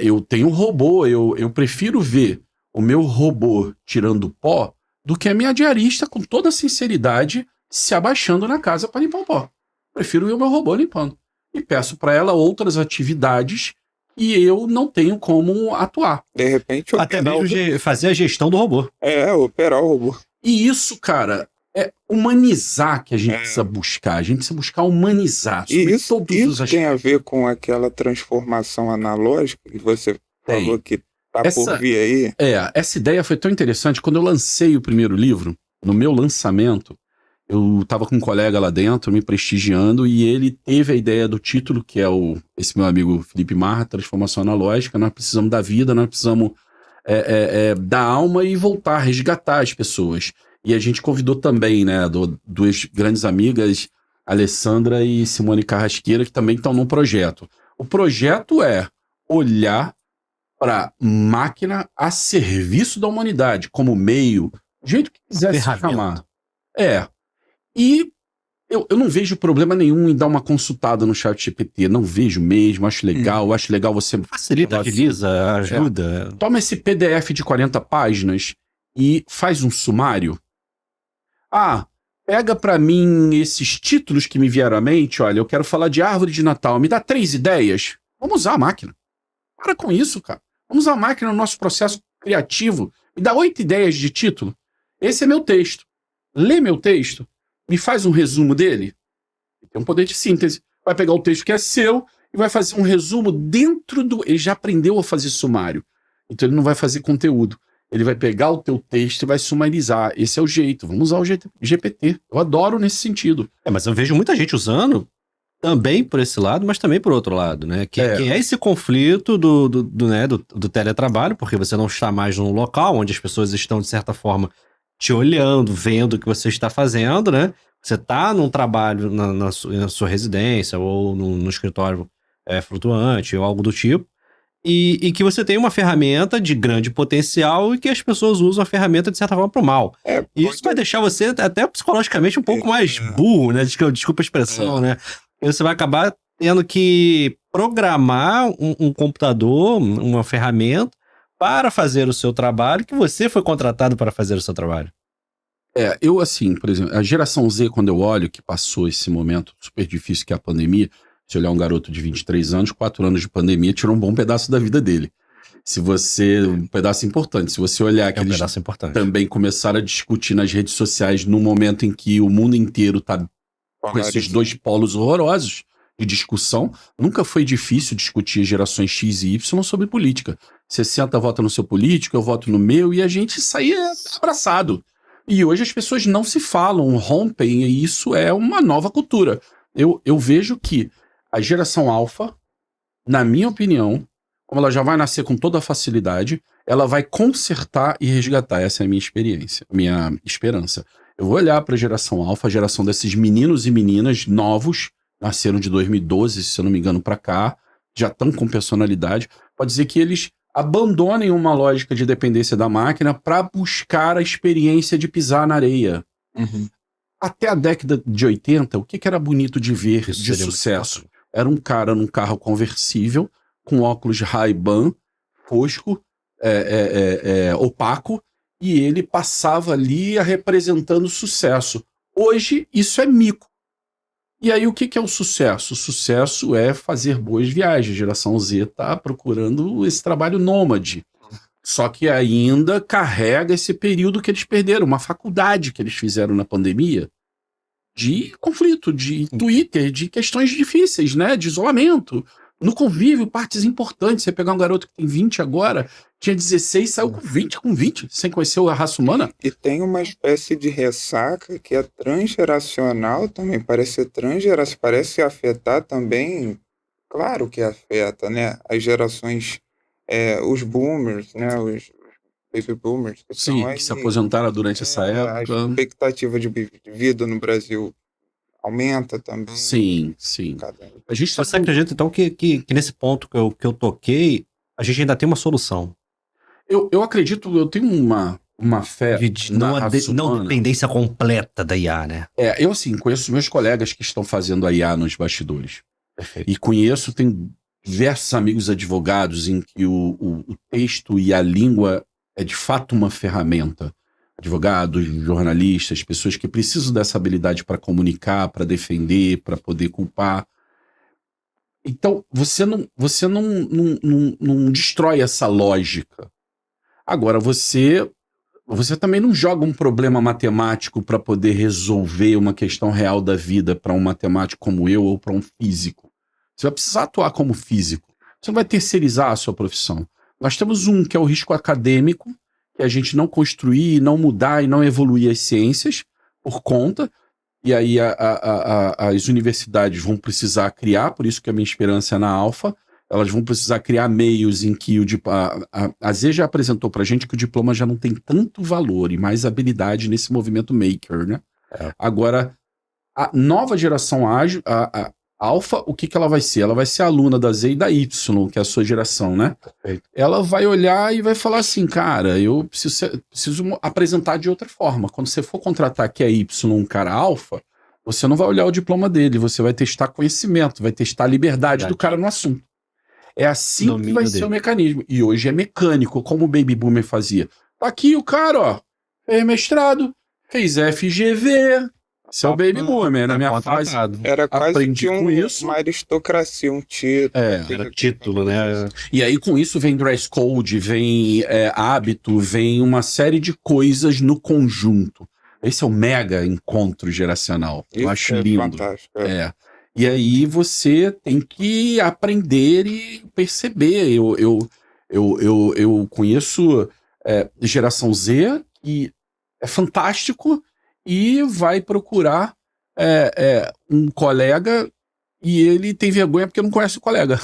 Eu tenho um robô, eu prefiro ver o meu robô tirando pó do que a minha diarista, com toda sinceridade, se abaixando na casa para limpar o pó. Prefiro ver o meu robô limpando. E peço para ela outras atividades e eu não tenho como atuar. De repente, até mesmo fazer a gestão do robô. Operar o robô. E isso, cara, é humanizar que a gente precisa buscar. A gente precisa buscar humanizar. Isso tem a ver com aquela transformação analógica que você falou que tá por vir aí? Essa ideia foi tão interessante. Quando eu lancei o primeiro livro, no meu lançamento, eu estava com um colega lá dentro, me prestigiando, e ele teve a ideia do título, que é esse meu amigo Felipe Marra, Transformação Analógica. Nós precisamos da vida, nós precisamos da alma e voltar a resgatar as pessoas. E a gente convidou também, né, duas grandes amigas, Alessandra e Simone Carrasqueira, que também estão num projeto. O projeto é olhar para máquina a serviço da humanidade, como meio, do jeito que quiser se chamar. E eu não vejo problema nenhum em dar uma consultada no chat GPT, não vejo mesmo, acho legal você... Facilita, agiliza, ajuda. Toma esse PDF de 40 páginas e faz um sumário. Pega pra mim esses títulos que me vieram à mente, olha, eu quero falar de árvore de Natal, me dá 3 ideias. Vamos usar a máquina. Para com isso, cara. Vamos usar a máquina no nosso processo criativo. Me dá 8 ideias de título. Esse é meu texto. Lê meu texto. Me faz um resumo dele. Tem um poder de síntese. Vai pegar o texto que é seu e vai fazer um resumo dentro do... Ele já aprendeu a fazer sumário. Então ele não vai fazer conteúdo. Ele vai pegar o teu texto e vai sumarizar. Esse é o jeito. Vamos usar o GPT. Eu adoro nesse sentido. Mas eu vejo muita gente usando também por esse lado, mas também por outro lado, né? Que é esse conflito do teletrabalho, porque você não está mais num local onde as pessoas estão, de certa forma, te olhando, vendo o que você está fazendo, né? Você está num trabalho na sua residência ou no escritório flutuante ou algo do tipo, e que você tem uma ferramenta de grande potencial e que as pessoas usam a ferramenta, de certa forma, para o mal. Isso vai deixar você até psicologicamente um pouco mais burro, né? Desculpa a expressão, né? Você vai acabar tendo que programar um computador, uma ferramenta, para fazer o seu trabalho, que você foi contratado para fazer o seu trabalho. Eu assim, por exemplo, a geração Z, quando eu olho que passou esse momento super difícil que é a pandemia, se olhar um garoto de 23 anos, 4 anos de pandemia tirou um bom pedaço da vida dele. Um pedaço importante, se você olhar que eles também começaram a discutir nas redes sociais no momento em que o mundo inteiro tá com esses dois polos horrorosos de discussão, nunca foi difícil discutir gerações X e Y sobre política. Você senta, vota no seu político, eu voto no meu, e a gente saía abraçado. E hoje as pessoas não se falam, rompem, e isso é uma nova cultura. Eu vejo que a geração alfa, na minha opinião, como ela já vai nascer com toda a facilidade, ela vai consertar e resgatar. Essa é a minha experiência, minha esperança. Eu vou olhar para a geração alfa, a geração desses meninos e meninas novos, nasceram de 2012, se eu não me engano, para cá, já estão com personalidade. Pode dizer que eles abandonem uma lógica de dependência da máquina para buscar a experiência de pisar na areia. Uhum. Até a década de 80, o que era bonito de ver Isso de seria muito sucesso? importante. Era um cara num carro conversível, com óculos Ray-Ban, fosco, opaco, e ele passava ali representando sucesso. Hoje, isso é mico. E aí, o que é o sucesso? O sucesso é fazer boas viagens. A geração Z está procurando esse trabalho nômade. Só que ainda carrega esse período que eles perderam, uma faculdade que eles fizeram na pandemia, de conflito, de Twitter, de questões difíceis, né? De isolamento. No convívio, partes importantes. Você pegar um garoto que tem 20 agora, tinha 16, saiu com 20, sem conhecer a raça humana. E tem uma espécie de ressaca que é transgeracional também, parece ser transgeracional, parece afetar também, claro que afeta, né? As gerações, os boomers, né? Os baby boomers, que Sim, são que se aí, aposentaram durante essa a época. expectativa de vida no Brasil aumenta também. Sim, sim. A gente tá Você acredita, então, que nesse ponto que eu toquei, a gente ainda tem uma solução? Eu acredito, eu tenho uma fé De na não, raça não humana. dependência completa da IA, né? Eu, assim, conheço meus colegas que estão fazendo a IA nos bastidores. Perfeito. E conheço, tem diversos amigos advogados em que o texto e a língua é de fato uma ferramenta. Advogados, jornalistas, pessoas que precisam dessa habilidade para comunicar, para defender, para poder culpar. Então, você não destrói essa lógica. Agora, você também não joga um problema matemático para poder resolver uma questão real da vida para um matemático como eu ou para um físico. Você vai precisar atuar como físico. Você não vai terceirizar a sua profissão. Nós temos que é o risco acadêmico, que é a gente não construir, não mudar e não evoluir as ciências por conta. E aí as universidades vão precisar criar, por isso que a minha esperança é na Alfa, elas vão precisar criar meios em que a Z já apresentou pra gente que o diploma já não tem tanto valor e mais habilidade nesse movimento maker, né? Agora, a nova geração ágil, a Alfa, o que ela vai ser? Ela vai ser aluna da Z e da Y, que é a sua geração, né? Perfeito. Ela vai olhar e vai falar assim, cara, eu preciso apresentar de outra forma. Quando você for contratar que é Y, um cara alfa, você não vai olhar o diploma dele, você vai testar conhecimento, vai testar a liberdade do cara no assunto. É assim que Domínio vai ser dele. o mecanismo. E hoje é mecânico, como o Baby Boomer fazia. Tá aqui o cara, ó, fez mestrado, fez FGV. Esse é o Baby Boomer, na minha fase. Era quase Aprendi que com isso. uma aristocracia, um título. Era título, né? E aí, com isso, vem dress code, vem hábito, vem uma série de coisas no conjunto. Esse é o mega encontro geracional. Isso Eu acho é lindo. fantástico. E aí você tem que aprender e perceber. Eu conheço geração Z, que é fantástico, e vai procurar um colega e ele tem vergonha porque não conhece o colega.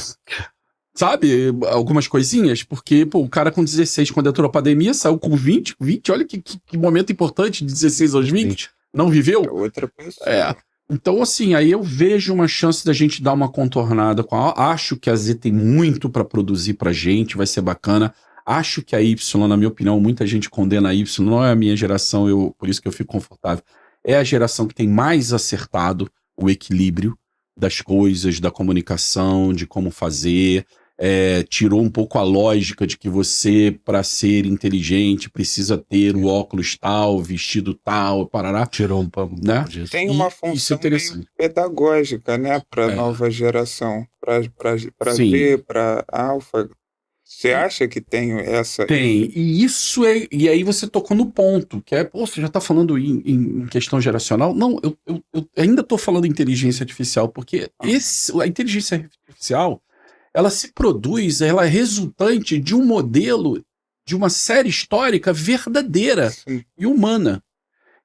Sabe? Algumas coisinhas, porque o cara com 16, quando entrou na pandemia, saiu com 20, olha que momento importante, de 16 aos 20, não viveu? Outra pessoa. Então, assim, aí eu vejo uma chance da gente dar uma contornada com acho que a Z tem muito para produzir pra gente, vai ser bacana. Acho que a Y, na minha opinião, muita gente condena a Y, não é a minha geração, por isso que eu fico confortável. É a geração que tem mais acertado o equilíbrio das coisas, da comunicação, de como fazer. Tirou um pouco a lógica de que você, para ser inteligente, precisa ter o óculos tal, vestido tal, parará. Tirou um pouco, né? disso. Tem uma função meio pedagógica, né, para a nova geração, para Z, para Alfa. Você acha que tem essa... Tem, e isso e aí você tocou no ponto, que você já tá falando em questão geracional? Não, eu ainda tô falando em inteligência artificial, porque a inteligência artificial, ela se produz, ela é resultante de um modelo, de uma série histórica verdadeira e humana.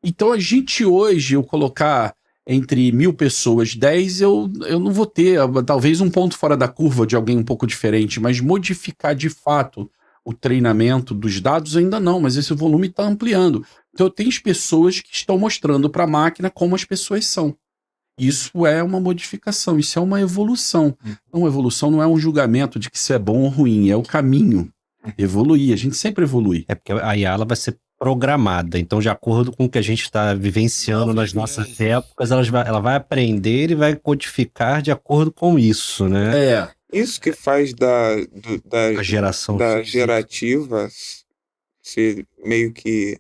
Então a gente hoje, eu colocar entre 1.000 pessoas, 10, eu não vou ter, talvez um ponto fora da curva de alguém um pouco diferente, mas modificar de fato o treinamento dos dados ainda não, mas esse volume está ampliando. Então tem as pessoas que estão mostrando para a máquina como as pessoas são. Isso é uma modificação, isso é uma evolução. Então, evolução não é um julgamento de que isso é bom ou ruim, é o caminho. Evoluir, a gente sempre evolui. É porque a IA ela vai ser programada, então de acordo com o que a gente está vivenciando nas nossas épocas, ela vai aprender e vai codificar de acordo com isso, né? Isso que faz A geração da gerativa ser meio que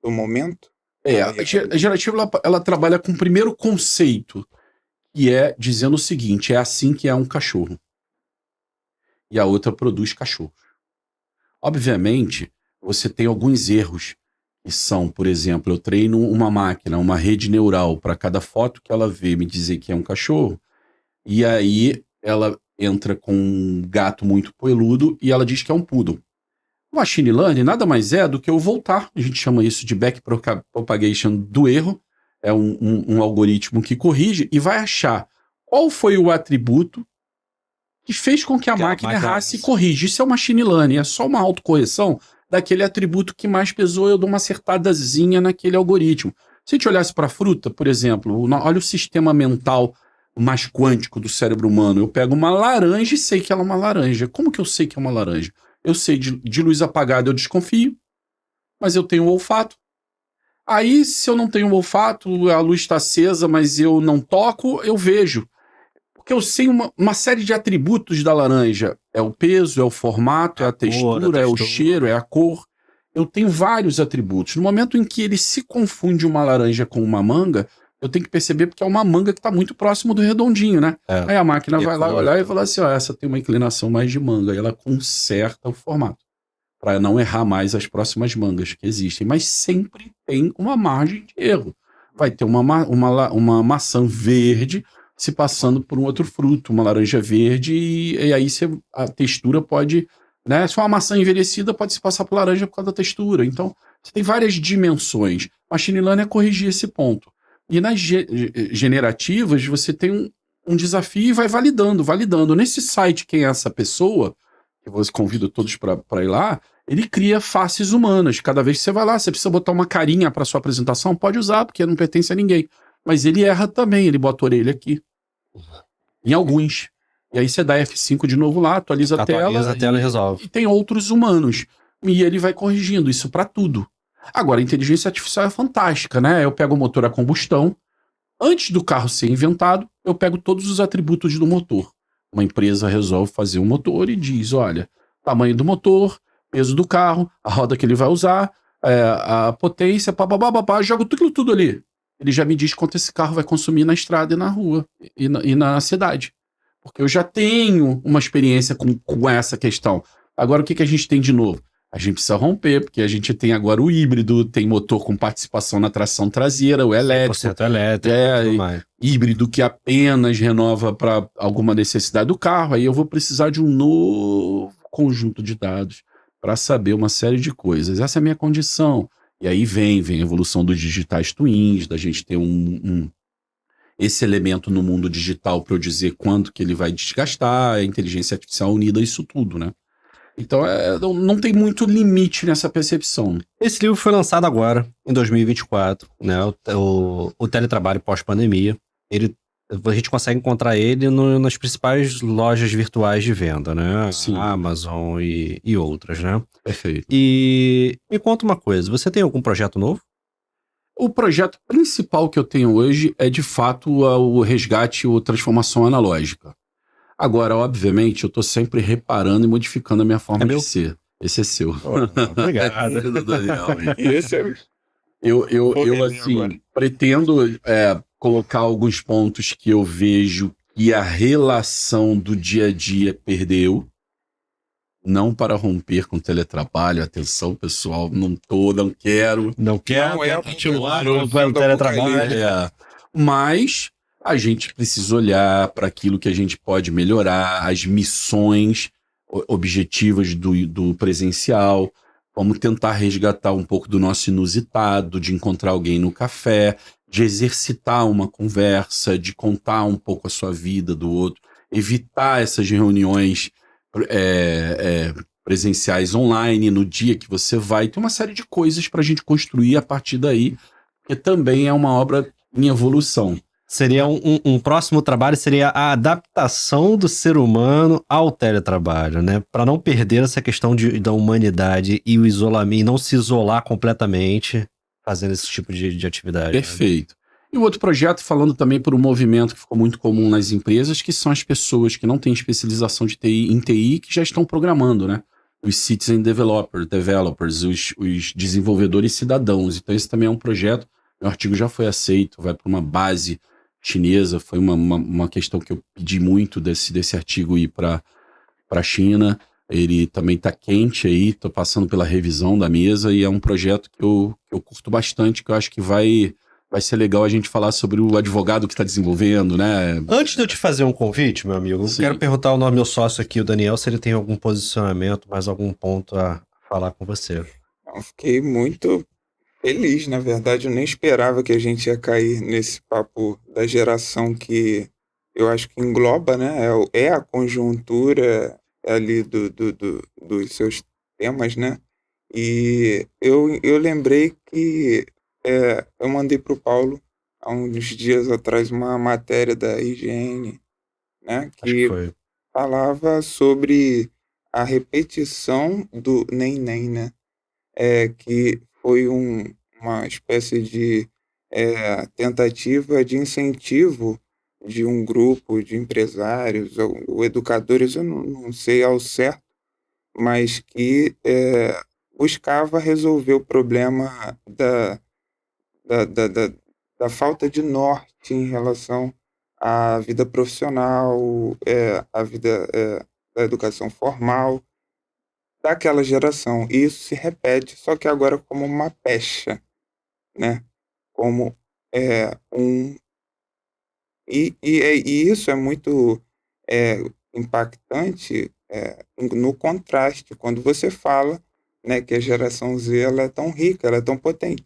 do momento. A gerativa ela trabalha com o primeiro conceito, que é dizendo o seguinte: é assim que é um cachorro. E a outra produz cachorros. Obviamente, você tem alguns erros que são, por exemplo, eu treino uma máquina, uma rede neural, para cada foto que ela vê me dizer que é um cachorro, e aí ela entra com um gato muito peludo e ela diz que é um poodle. O machine learning nada mais é do que o voltar, a gente chama isso de backpropagation do erro, é um algoritmo que corrige e vai achar qual foi o atributo que fez com que a máquina errasse e corrige. Isso é o machine learning, é só uma autocorreção daquele atributo que mais pesou, eu dou uma acertadazinha naquele algoritmo. Se a gente olhasse para a fruta, por exemplo, olha o sistema mental mais quântico do cérebro humano. Eu pego uma laranja e sei que ela é uma laranja. Como que eu sei que é uma laranja? Eu sei de luz apagada, eu desconfio, mas eu tenho o olfato. Aí, se eu não tenho o olfato, a luz está acesa, mas eu não toco, eu vejo. Porque eu sei uma série de atributos da laranja. É o peso, é o formato, é a textura, é o cheiro, é a cor. Eu tenho vários atributos. No momento em que ele se confunde uma laranja com uma manga, eu tenho que perceber porque é uma manga que está muito próximo do redondinho, né? Aí a máquina vai lá olhar e falar assim, ó, essa tem uma inclinação mais de manga. E ela conserta o formato, para não errar mais as próximas mangas que existem. Mas sempre tem uma margem de erro. Vai ter uma maçã verde se passando por um outro fruto, uma laranja verde, e aí a textura pode, né? Se for uma maçã envelhecida, pode se passar por laranja por causa da textura. Então, você tem várias dimensões. Machine Learning é corrigir esse ponto. E nas generativas, você tem um desafio e vai validando. Nesse site, quem é essa pessoa, que você convida todos para ir lá, ele cria faces humanas. Cada vez que você vai lá, você precisa botar uma carinha para sua apresentação, pode usar, porque não pertence a ninguém. Mas ele erra também, ele bota a orelha aqui. Em alguns. E aí você dá F5 de novo lá, atualiza a tela e resolve. E tem outros humanos. E ele vai corrigindo isso para tudo. Agora, a inteligência artificial é fantástica, né? Eu pego o motor a combustão. Antes do carro ser inventado, eu pego todos os atributos do motor. Uma empresa resolve fazer um motor e diz, olha, tamanho do motor, peso do carro, a roda que ele vai usar, a potência, joga tudo ali. Ele já me diz quanto esse carro vai consumir na estrada e na rua e na cidade. Porque eu já tenho uma experiência com essa questão. Agora, o que a gente tem de novo? A gente precisa romper, porque a gente tem agora o híbrido, tem motor com participação na tração traseira, o elétrico. 100% elétrico. Tudo mais. Híbrido que apenas renova para alguma necessidade do carro. Aí eu vou precisar de um novo conjunto de dados para saber uma série de coisas. Essa é a minha condição. E aí vem a evolução dos digitais twins, da gente ter esse elemento no mundo digital para eu dizer quanto que ele vai desgastar, a inteligência artificial unida a isso tudo, né? Então não tem muito limite nessa percepção. Esse livro foi lançado agora, em 2024, né? O teletrabalho pós-pandemia. A gente consegue encontrar ele nas principais lojas virtuais de venda, né? Sim. Amazon e outras, né? Perfeito. E me conta uma coisa, você tem algum projeto novo? O projeto principal que eu tenho hoje é, de fato, o resgate ou transformação analógica. Agora, obviamente, eu estou sempre reparando e modificando a minha forma de ser. Esse é seu. Obrigado. Esse é... Eu assim, pretendo colocar alguns pontos que eu vejo que a relação do dia a dia perdeu. Não para romper com o teletrabalho. Atenção, pessoal, não quero. Não quero continuar no teletrabalho. Mas a gente precisa olhar para aquilo que a gente pode melhorar, as missões objetivas do presencial, Vamos tentar resgatar um pouco do nosso inusitado, de encontrar alguém no café, de exercitar uma conversa, de contar um pouco a sua vida do outro, evitar essas reuniões presenciais online no dia que você vai. Tem uma série de coisas para a gente construir a partir daí, que também é uma obra em evolução. Seria um próximo trabalho, seria a adaptação do ser humano ao teletrabalho, né? Para não perder essa questão da humanidade e o isolamento, e não se isolar completamente fazendo esse tipo de atividade. Perfeito. E o outro projeto, falando também por um movimento que ficou muito comum nas empresas, que são as pessoas que não têm especialização de TI, em TI, que já estão programando, né? Os citizen developers, os desenvolvedores cidadãos. Então esse também é um projeto, meu artigo já foi aceito, vai para uma base chinesa, foi uma questão que eu pedi muito desse artigo ir para a China. Ele também está quente aí, estou passando pela revisão da mesa e é um projeto que eu curto bastante, que eu acho que vai ser legal a gente falar sobre o advogado que está desenvolvendo, né? Antes de eu te fazer um convite, meu amigo, eu quero perguntar ao meu sócio aqui, o Daniel, se ele tem algum posicionamento, mais algum ponto a falar com você. Eu fiquei muito feliz, na verdade, eu nem esperava que a gente ia cair nesse papo da geração que eu acho que engloba, né? É a conjuntura ali dos seus temas, né? E eu lembrei que eu mandei para o Paulo, há uns dias atrás, uma matéria da IGN, né? Acho que foi. Falava sobre a repetição do nem, né? Que foi uma espécie de tentativa de incentivo de um grupo de empresários ou educadores, eu não sei ao certo, mas que buscava resolver o problema da falta de norte em relação à vida profissional, à vida da educação formal daquela geração. E isso se repete, só que agora como uma pecha, né? Como e isso é muito impactante no contraste, quando você fala, né, que a geração Z ela é tão rica, ela é tão potente.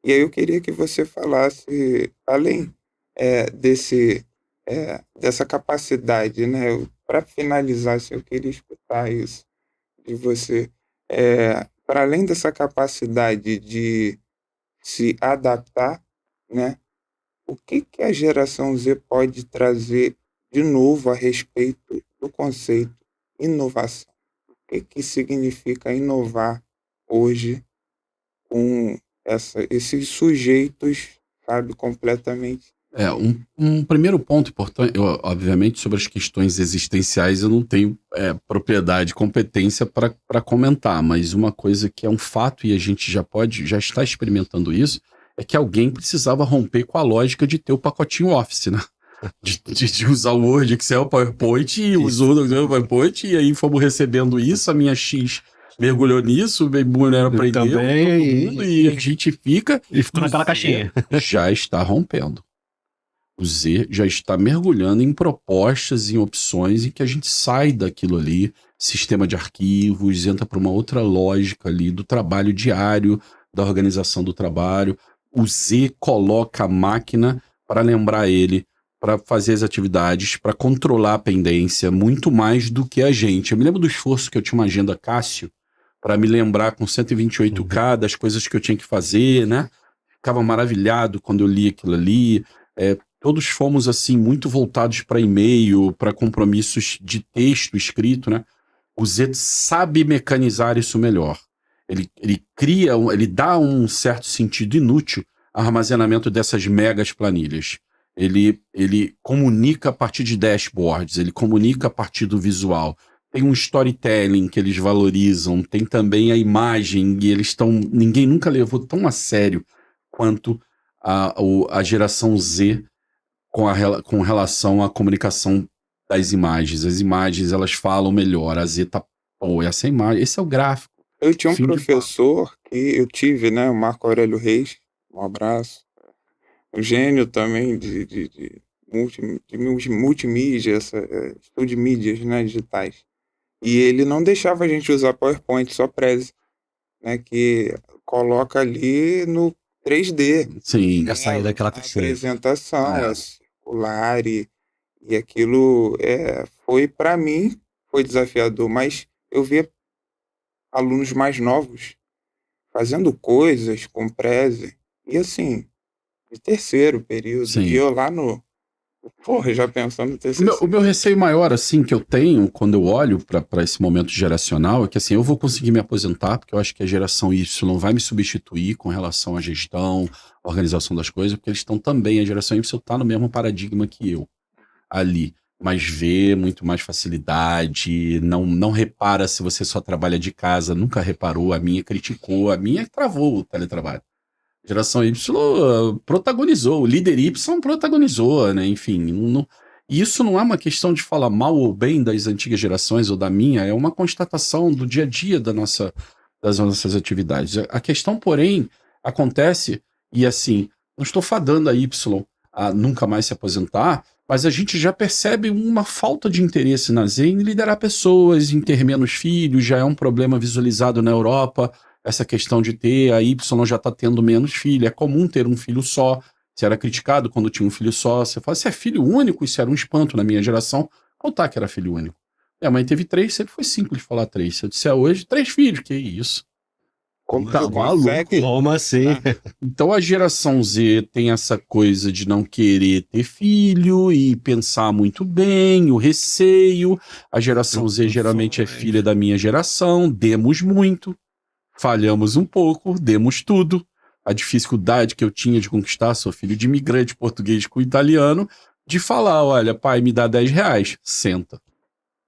E aí eu queria que você falasse, além dessa capacidade, né? Para finalizar, assim, eu queria escutar isso de você. Para além dessa capacidade de se adaptar, né? O que a geração Z pode trazer de novo a respeito do conceito inovação? O que significa inovar hoje com esses sujeitos, sabe, completamente. Um primeiro ponto importante, obviamente, sobre as questões existenciais, eu não tenho propriedade, competência para comentar, mas uma coisa que é um fato e a gente já está experimentando isso, é que alguém precisava romper com a lógica de ter o pacotinho Office, né? De usar o Word, Excel, PowerPoint, e usou o PowerPoint, e aí fomos recebendo isso, a minha X mergulhou nisso, o Baby Boomer aprendeu, também, todo mundo, e a gente fica... E ficou naquela caixinha. Já está rompendo. O Z já está mergulhando em propostas, em opções, em que a gente sai daquilo ali, sistema de arquivos, entra para uma outra lógica ali do trabalho diário, da organização do trabalho. O Z coloca a máquina para lembrar ele, para fazer as atividades, para controlar a pendência, muito mais do que a gente. Eu me lembro do esforço que eu tinha uma agenda Cássio, para me lembrar com 128K das coisas que eu tinha que fazer, né? Ficava maravilhado quando eu li aquilo ali. Todos fomos, assim, muito voltados para e-mail, para compromissos de texto escrito, né? O Z sabe mecanizar isso melhor. Ele cria, ele dá um certo sentido inútil ao armazenamento dessas megas planilhas. Ele comunica a partir de dashboards, ele comunica a partir do visual. Tem um storytelling que eles valorizam, tem também a imagem, e ninguém nunca levou tão a sério quanto a geração Z com relação à comunicação das imagens. As imagens, elas falam melhor. A Z tá, essa é a imagem, esse é o gráfico. Eu tinha um professor que eu tive, né, o Marco Aurélio Reis, um abraço. Um gênio também de multimídia, estudo de mídias, né, digitais. E ele não deixava a gente usar PowerPoint, só Prezi. né, que coloca ali no 3D, Sim. Quer sair daquela a caixinha. apresentação, É. é circular e aquilo foi para mim, foi desafiador, mas eu via alunos mais novos fazendo coisas com Prezi, e assim, de terceiro período, e Sim. eu lá já pensando no O TCC. meu receio maior, assim, que eu tenho quando eu olho para esse momento geracional é que, assim, eu vou conseguir me aposentar, porque eu acho que a geração Y vai me substituir com relação à gestão, organização das coisas, porque eles estão também, a geração Y está no mesmo paradigma que eu ali, mas vê muito mais facilidade, não repara se você só trabalha de casa, nunca reparou, a minha criticou, a minha travou o teletrabalho. A geração Y protagonizou, o líder Y protagonizou, né? Enfim, e isso não é uma questão de falar mal ou bem das antigas gerações ou da minha, é uma constatação do dia a dia das nossas atividades. A questão, porém, acontece, e assim, não estou fadando a Y a nunca mais se aposentar, mas a gente já percebe uma falta de interesse na Z em liderar pessoas, em ter menos filhos, já é um problema visualizado na Europa, essa questão de ter, a Y já está tendo menos filho, é comum ter um filho só, você era criticado quando tinha um filho só, você fala, você é filho único, isso era um espanto na minha geração, contar que era filho único. Minha mãe teve 3, sempre foi simples falar 3, se eu disser hoje, 3 filhos, que isso? Como Tá tu maluco. consegue? Como assim? Então a geração Z tem essa coisa de não querer ter filho e pensar muito bem, o receio. A geração Z geralmente é filha da minha geração, demos muito, falhamos um pouco, demos tudo. A dificuldade que eu tinha de conquistar, sou filho de imigrante português com italiano, de falar, olha, pai, me dá 10 reais, senta,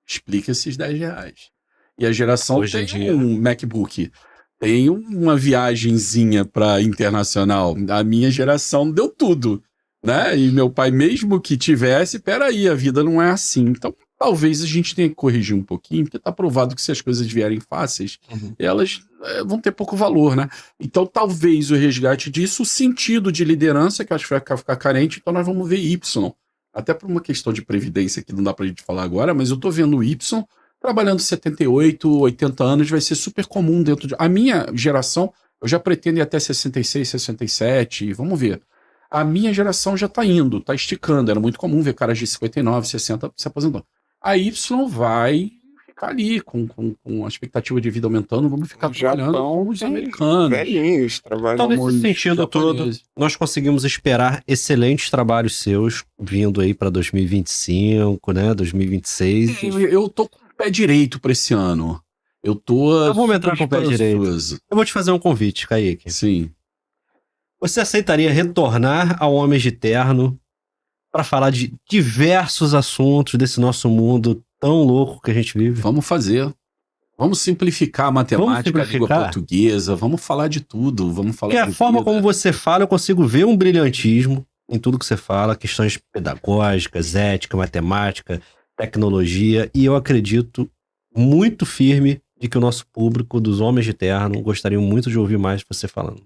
explica esses 10 reais. E a geração Hoje em tem dia. um MacBook, tem uma viagenzinha para internacional. A minha geração deu tudo, né? E meu pai, mesmo que tivesse, peraí, a vida não é assim. Então, talvez a gente tenha que corrigir um pouquinho, porque tá provado que se as coisas vierem fáceis, elas vão ter pouco valor, né? Então, talvez o resgate disso, o sentido de liderança, que eu acho que vai ficar carente, então nós vamos ver Y. Até por uma questão de previdência que não dá pra gente falar agora, mas eu tô vendo o Y trabalhando 78, 80 anos, vai ser super comum dentro de... A minha geração, eu já pretendo ir até 66, 67, vamos ver. A minha geração já tá indo, tá esticando. Era muito comum ver caras de 59, 60 se aposentando. A Y vai ficar ali, com a expectativa de vida aumentando, vamos ficar No trabalhando Japão, com os tem americanos. velhinhos trabalhando. Então, nesse os sentido todo, japoneses. nós conseguimos esperar excelentes trabalhos seus vindo aí para 2025, né? 2026. Eu tô com o pé direito pra esse ano. Eu tô. Então vamos entrar com o pé direito. esperançoso. Eu vou te fazer um convite, Kaique. Sim. Você aceitaria retornar ao Homens de Terno para falar de diversos assuntos desse nosso mundo tão louco que a gente vive? Vamos fazer. Vamos simplificar a matemática, a língua portuguesa, vamos falar de tudo, vamos falar Porque a de forma vida. como você fala, eu consigo ver um brilhantismo em tudo que você fala, questões pedagógicas, ética, matemática, tecnologia, e eu acredito muito firme de que o nosso público dos Homens de Terno gostariam muito de ouvir mais você falando.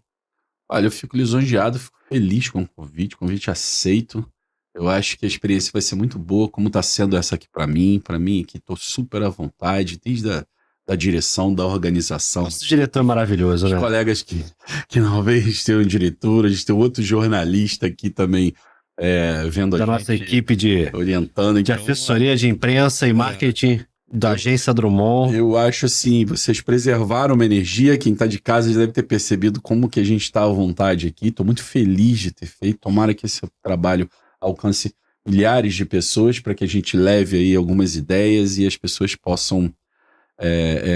Olha, eu fico lisonjeado, fico feliz com o convite aceito. Eu acho que a experiência vai ser muito boa, como está sendo essa aqui para mim que estou super à vontade, desde da direção, da organização. Nosso diretor é maravilhoso, Os né? colegas que talvez tenham diretor, a gente tem outro jornalista aqui também vendo Da a nossa gente, equipe de orientando. Então, assessoria de imprensa e marketing da agência Drummond. eu acho assim, vocês preservaram uma energia, quem tá de casa já deve ter percebido como que a gente tá à vontade aqui. Tô muito feliz de ter feito, tomara que esse trabalho alcance milhares de pessoas para que a gente leve aí algumas ideias e as pessoas possam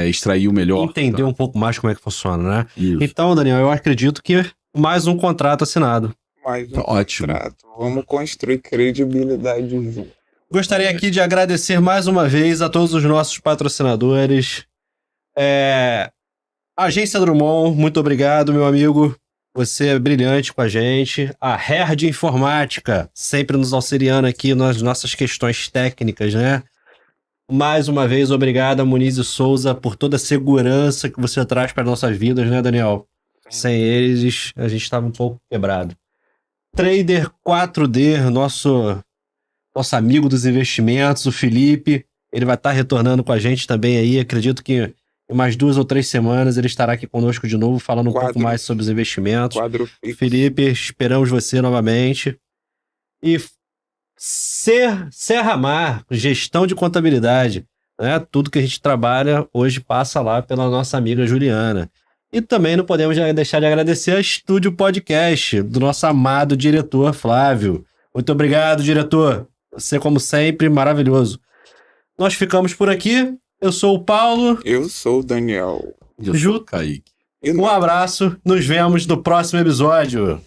extrair o melhor. Entender um pouco mais como é que funciona, né? Isso. Então, Daniel, eu acredito que mais um contrato assinado. Mais um Tá ótimo. contrato. Vamos construir credibilidade junto. Gostaria aqui de agradecer mais uma vez a todos os nossos patrocinadores. Agência Drummond, muito obrigado, meu amigo. Você é brilhante com a gente. A Herd Informática, sempre nos auxiliando aqui nas nossas questões técnicas, né? Mais uma vez, obrigado a Muniz e Souza por toda a segurança que você traz para nossas vidas, né, Daniel? Sem eles, a gente estava um pouco quebrado. Trader 4D, nosso amigo dos investimentos, o Felipe, ele vai estar retornando com a gente também aí. Acredito que Em mais 2 ou 3 semanas ele estará aqui conosco de novo, falando um pouco mais sobre os investimentos. Quadro fixo. Felipe, esperamos você novamente. E Serramar, gestão de contabilidade, né? Tudo que a gente trabalha hoje passa lá pela nossa amiga Juliana. E também não podemos deixar de agradecer a Estúdio Podcast, do nosso amado diretor Flávio. Muito obrigado, diretor. Você, como sempre, maravilhoso. Nós ficamos por aqui. Eu sou o Paulo. Eu sou o Daniel. Eu sou o Kaique. E Um abraço. Nos vemos no próximo episódio.